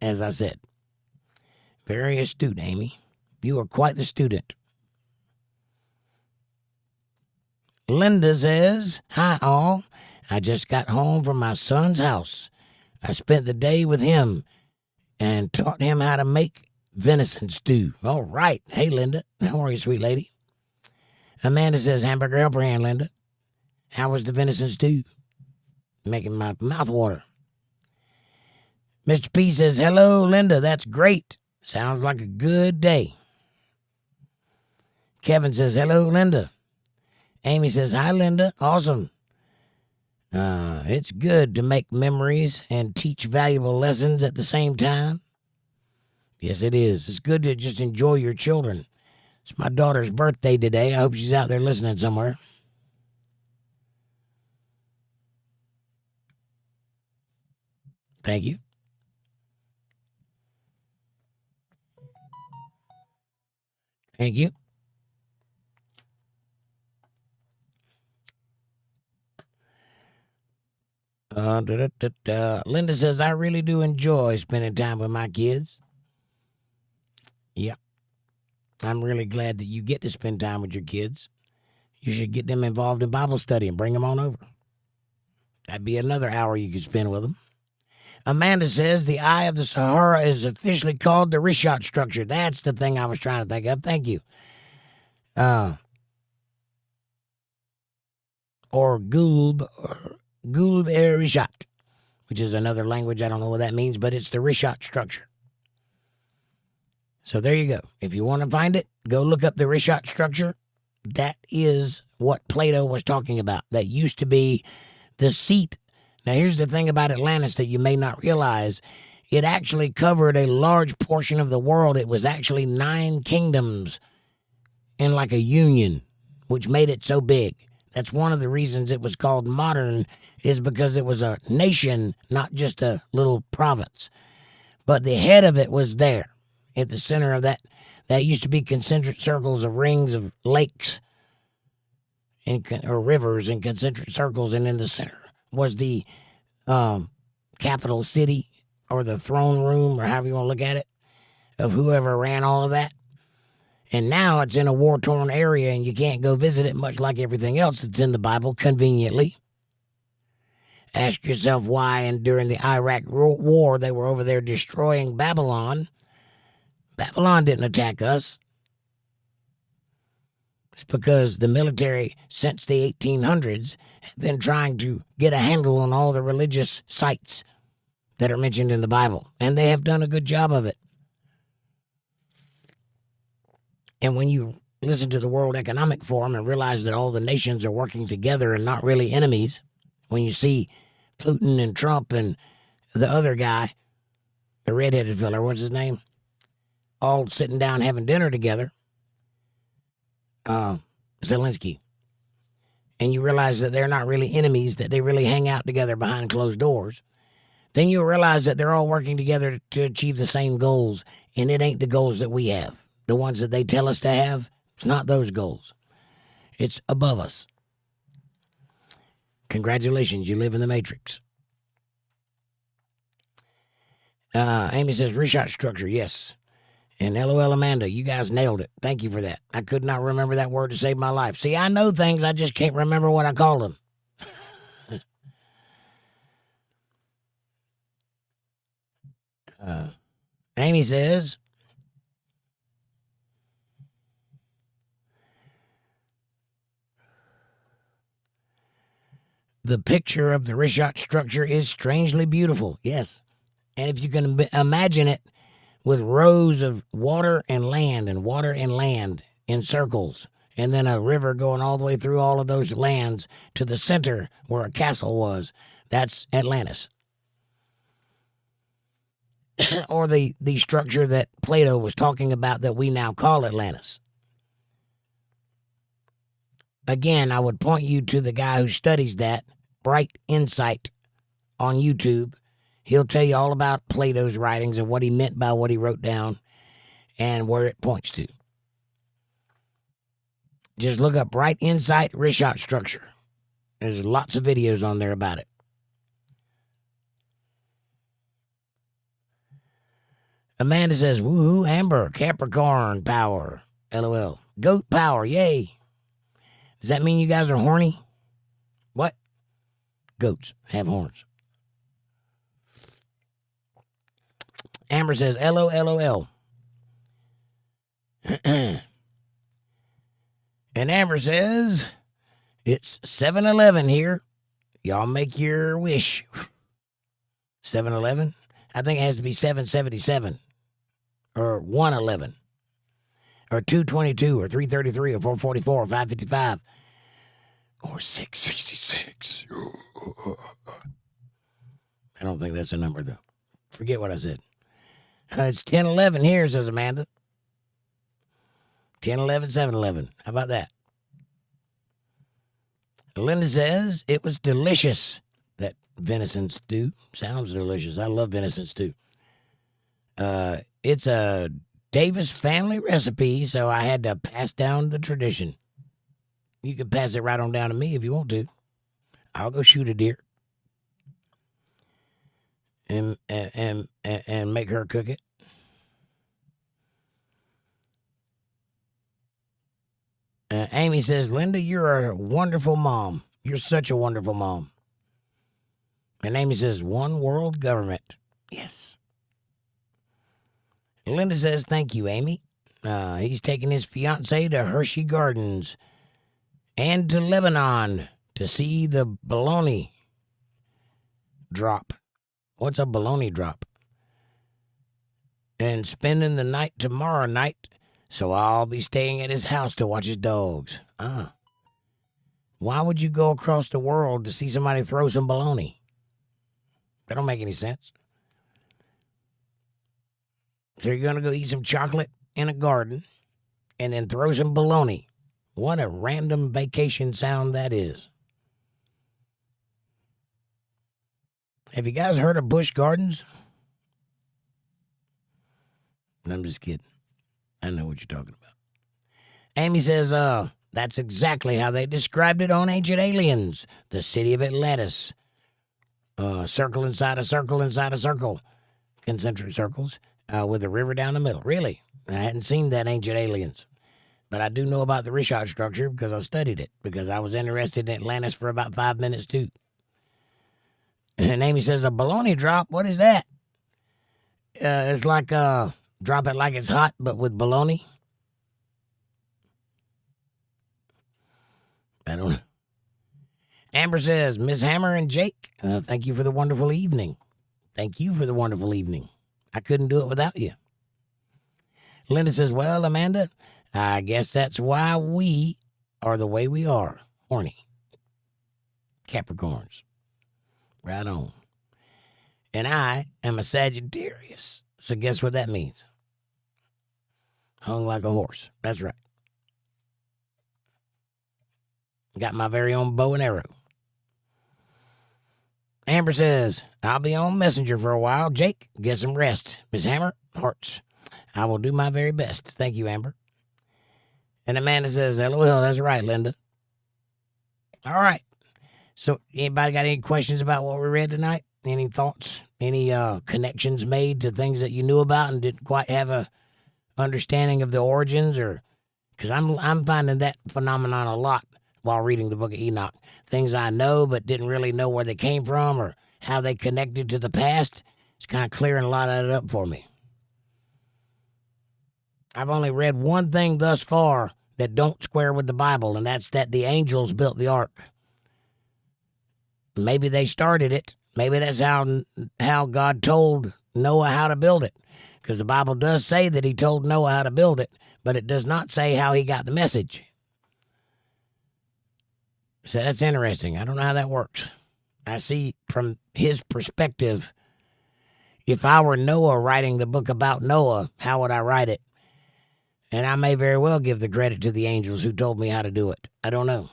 As I said. Very astute, Amy. You are quite the student. Linda says, hi, all. I just got home from my son's house. I spent the day with him and taught him how to make venison stew. All right. Hey, Linda. How are you, sweet lady? Amanda says, hamburger helper hand, Linda. How was the venison stew? Making my mouth water. Mr. P says, hello, Linda. That's great. Sounds like a good day. Kevin says, hello, Linda. Amy says, hi, Linda. Awesome. It's good to make memories and teach valuable lessons at the same time. Yes, it is. It's good to just enjoy your children. It's my daughter's birthday today. I hope she's out there listening somewhere. Thank you. Thank you. Linda says, I really do enjoy spending time with my kids. Yeah. I'm really glad that you get to spend time with your kids. You should get them involved in Bible study and bring them on over. That'd be another hour you could spend with them. Amanda says, the Eye of the Sahara is officially called the Richat structure. That's the thing I was trying to think of. Thank you. Or 𝕊𝕚𝕓𝕝𝕪, which is another language. I don't know what that means, but it's the Richat structure. So there you go. If you want to find it, go look up the Richat structure. That is what Plato was talking about. That used to be the seat. Now, here's the thing about Atlantis that you may not realize. It actually covered a large portion of the world. It was actually 9 kingdoms in like a union, which made it so big. That's one of the reasons it was called modern, is because it was a nation, not just a little province. But the head of it was there at the center of that. That used to be concentric circles of rings of lakes or rivers in concentric circles, and in the center was the capital city or the throne room, or however you want to look at it, of whoever ran all of that. And now it's in a war-torn area, and you can't go visit it, much like everything else that's in the Bible, conveniently. Ask yourself why, and during the Iraq War, they were over there destroying Babylon. Babylon didn't attack us. It's because the military, since the 1800s, have been trying to get a handle on all the religious sites that are mentioned in the Bible, and they have done a good job of it. And when you listen to the World Economic Forum and realize that all the nations are working together and not really enemies, when you see Putin and Trump and the other guy, the redheaded fella, what's his name, all sitting down having dinner together, Zelensky, and you realize that they're not really enemies, that they really hang out together behind closed doors, then you'll realize that they're all working together to achieve the same goals, and it ain't the goals that we have. The ones that they tell us to have, it's not those goals. It's above us. Congratulations, you live in the Matrix. Amy says, Richat structure, yes. And LOL Amanda, you guys nailed it. Thank you for that. I could not remember that word to save my life. See, I know things, I just can't remember what I called them. Amy says, the picture of the Richat structure is strangely beautiful. Yes. And if you can imagine it with rows of water and land in circles, and then a river going all the way through all of those lands to the center where a castle was, that's Atlantis. Or the structure that Plato was talking about that we now call Atlantis. Again, I would point you to the guy who studies that, Bright Insight, on YouTube. He'll tell you all about Plato's writings and what he meant by what he wrote down and where it points to. Just look up Bright Insight Richat structure. There's lots of videos on there about it. Amanda says, woohoo, Amber, Capricorn power, LOL. Goat power, yay. Does that mean you guys are horny? What? Goats have horns. Amber says, LOLOL. And Amber says, it's 7-Eleven here. Y'all make your wish. 7-Eleven? I think it has to be 777 or 111 or 222 or 333 or 444 or 555 or 666. I don't think that's a number, though. Forget what I said. It's 10-11 here, says Amanda. 10-11, 7-Eleven. How about that? Linda says it was delicious, that venison stew. Sounds delicious. I love venison stew. It's a Davis family recipe, so I had to pass down the tradition. You can pass it right on down to me if you want to. I'll go shoot a deer and make her cook it. Amy says, Linda, you're a wonderful mom. You're such a wonderful mom. And Amy says, one world government. Yes. Linda says, thank you, Amy. He's taking his fiancée to Hershey Gardens and to Lebanon to see the bologna drop. What's a bologna drop? And spending the night tomorrow night, so I'll be staying at his house to watch his dogs. Why would you go across the world to see somebody throw some bologna? That don't make any sense. So you're going to go eat some chocolate in a garden and then throw some bologna. What a random vacation sound that is. Have you guys heard of Busch Gardens? I'm just kidding. I know what you're talking about. Amy says, that's exactly how they described it on Ancient Aliens, the city of Atlantis. Circle inside a circle inside a circle. Concentric circles with a river down the middle. Really? I hadn't seen that Ancient Aliens. But I do know about the Richard structure because I studied it, because I was interested in Atlantis for about 5 minutes too. And Amy says, a bologna drop? What is that? It's like, drop it like it's hot, but with bologna. I don't know. Amber says, Miss Hammer and Jake, thank you for the wonderful evening. Thank you for the wonderful evening. I couldn't do it without you. Linda says, well, Amanda, I guess that's why we are the way we are. Horny. Capricorns. Right on. And I am a Sagittarius. So guess what that means? Hung like a horse. That's right. Got my very own bow and arrow. Amber says, I'll be on Messenger for a while. Jake, get some rest. Miss Hammer, hearts. I will do my very best. Thank you, Amber. And Amanda says, LOL, that's right, Linda. All right. So anybody got any questions about what we read tonight? Any thoughts? Any connections made to things that you knew about and didn't quite have a understanding of the origins? Or because I'm finding that phenomenon a lot while reading the book of Enoch. Things I know but didn't really know where they came from or how they connected to the past. It's kind of clearing a lot of it up for me. I've only read one thing thus far that don't square with the Bible, and that's that the angels built the ark. Maybe they started it. Maybe that's how God told Noah how to build it. Because the Bible does say that he told Noah how to build it, but it does not say how he got the message. So that's interesting. I don't know how that works. I see from his perspective, if I were Noah writing the book about Noah, how would I write it? And I may very well give the credit to the angels who told me how to do it. I don't know.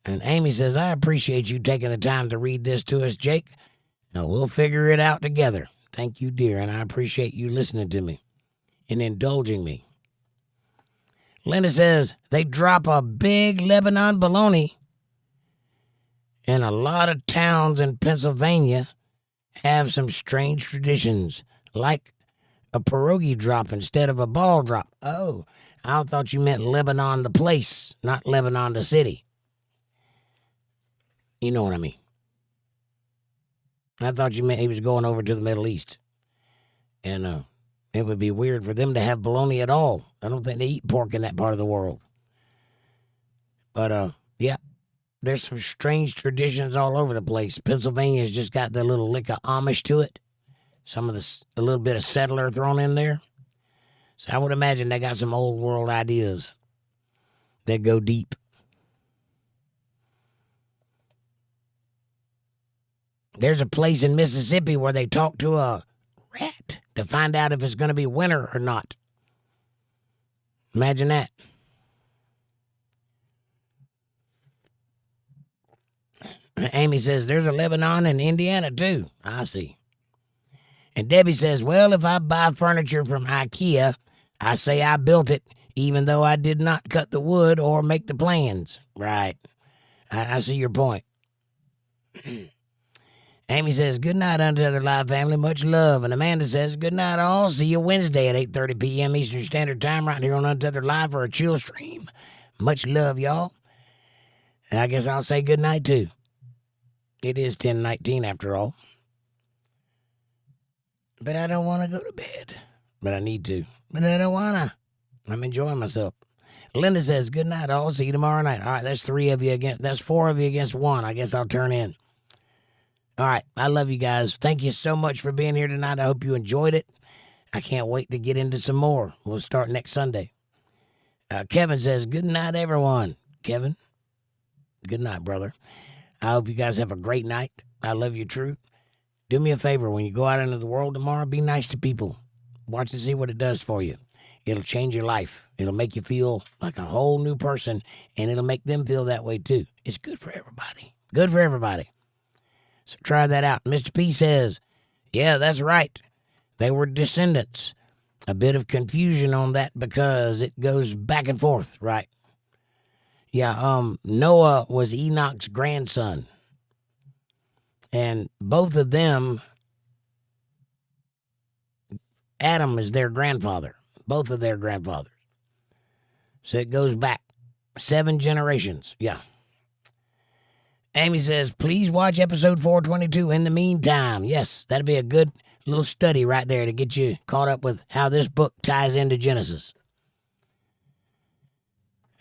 And Amy says, I appreciate you taking the time to read this to us, Jake. Now, we'll figure it out together. Thank you, dear, and I appreciate you listening to me and indulging me. Linda says, they drop a big Lebanon bologna, and a lot of towns in Pennsylvania have some strange traditions, like a pierogi drop instead of a ball drop. Oh, I thought you meant Lebanon the place, not Lebanon the city. You know what I mean. I thought you meant he was going over to the Middle East. And it would be weird for them to have bologna at all. I don't think they eat pork in that part of the world. But, yeah, there's some strange traditions all over the place. Pennsylvania's just got the little lick of Amish to it. A little bit of settler thrown in there. So I would imagine they got some old world ideas that go deep. There's a place in Mississippi where they talk to a rat to find out if it's going to be winter or not. Imagine that. Amy says, there's a Lebanon in Indiana too. I see. And Debbie says, well, if I buy furniture from IKEA, I say I built it, even though I did not cut the wood or make the plans. Right. I see your point. Amy says, good night, Untethered Live family. Much love. And Amanda says, good night all. See you Wednesday at 8:30 p.m. Eastern Standard Time right here on Untethered Live for a chill stream. Much love, y'all. And I guess I'll say good night, too. It is 10:19 after all. But I don't want to go to bed. But I need to. But I don't want to. I'm enjoying myself. Linda says, good night all. See you tomorrow night. All right, that's 4 of you against 1. I guess I'll turn in. All right, I love you guys. Thank you so much for being here tonight. I hope you enjoyed it. I can't wait to get into some more. We'll start next Sunday. Kevin says, good night, everyone. Kevin, good night, brother. I hope you guys have a great night. I love you, true. Do me a favor. When you go out into the world tomorrow, be nice to people. Watch and see what it does for you. It'll change your life. It'll make you feel like a whole new person, and it'll make them feel that way, too. It's good for everybody. Good for everybody. So try that out. Mr. P says, yeah, that's right. They were descendants. A bit of confusion on that because it goes back and forth, right? Yeah, Noah was Enoch's grandson. And both of them, Adam is their grandfather. Both of their grandfathers. So it goes back 7 generations. Yeah. Amy says, please watch episode 422 in the meantime. Yes, that'd be a good little study right there to get you caught up with how this book ties into Genesis.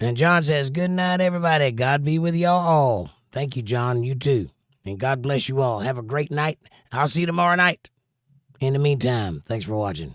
And John says, good night, everybody. God be with y'all all. Thank you, John. You too. And God bless you all. Have a great night. I'll see you tomorrow night. In the meantime, thanks for watching.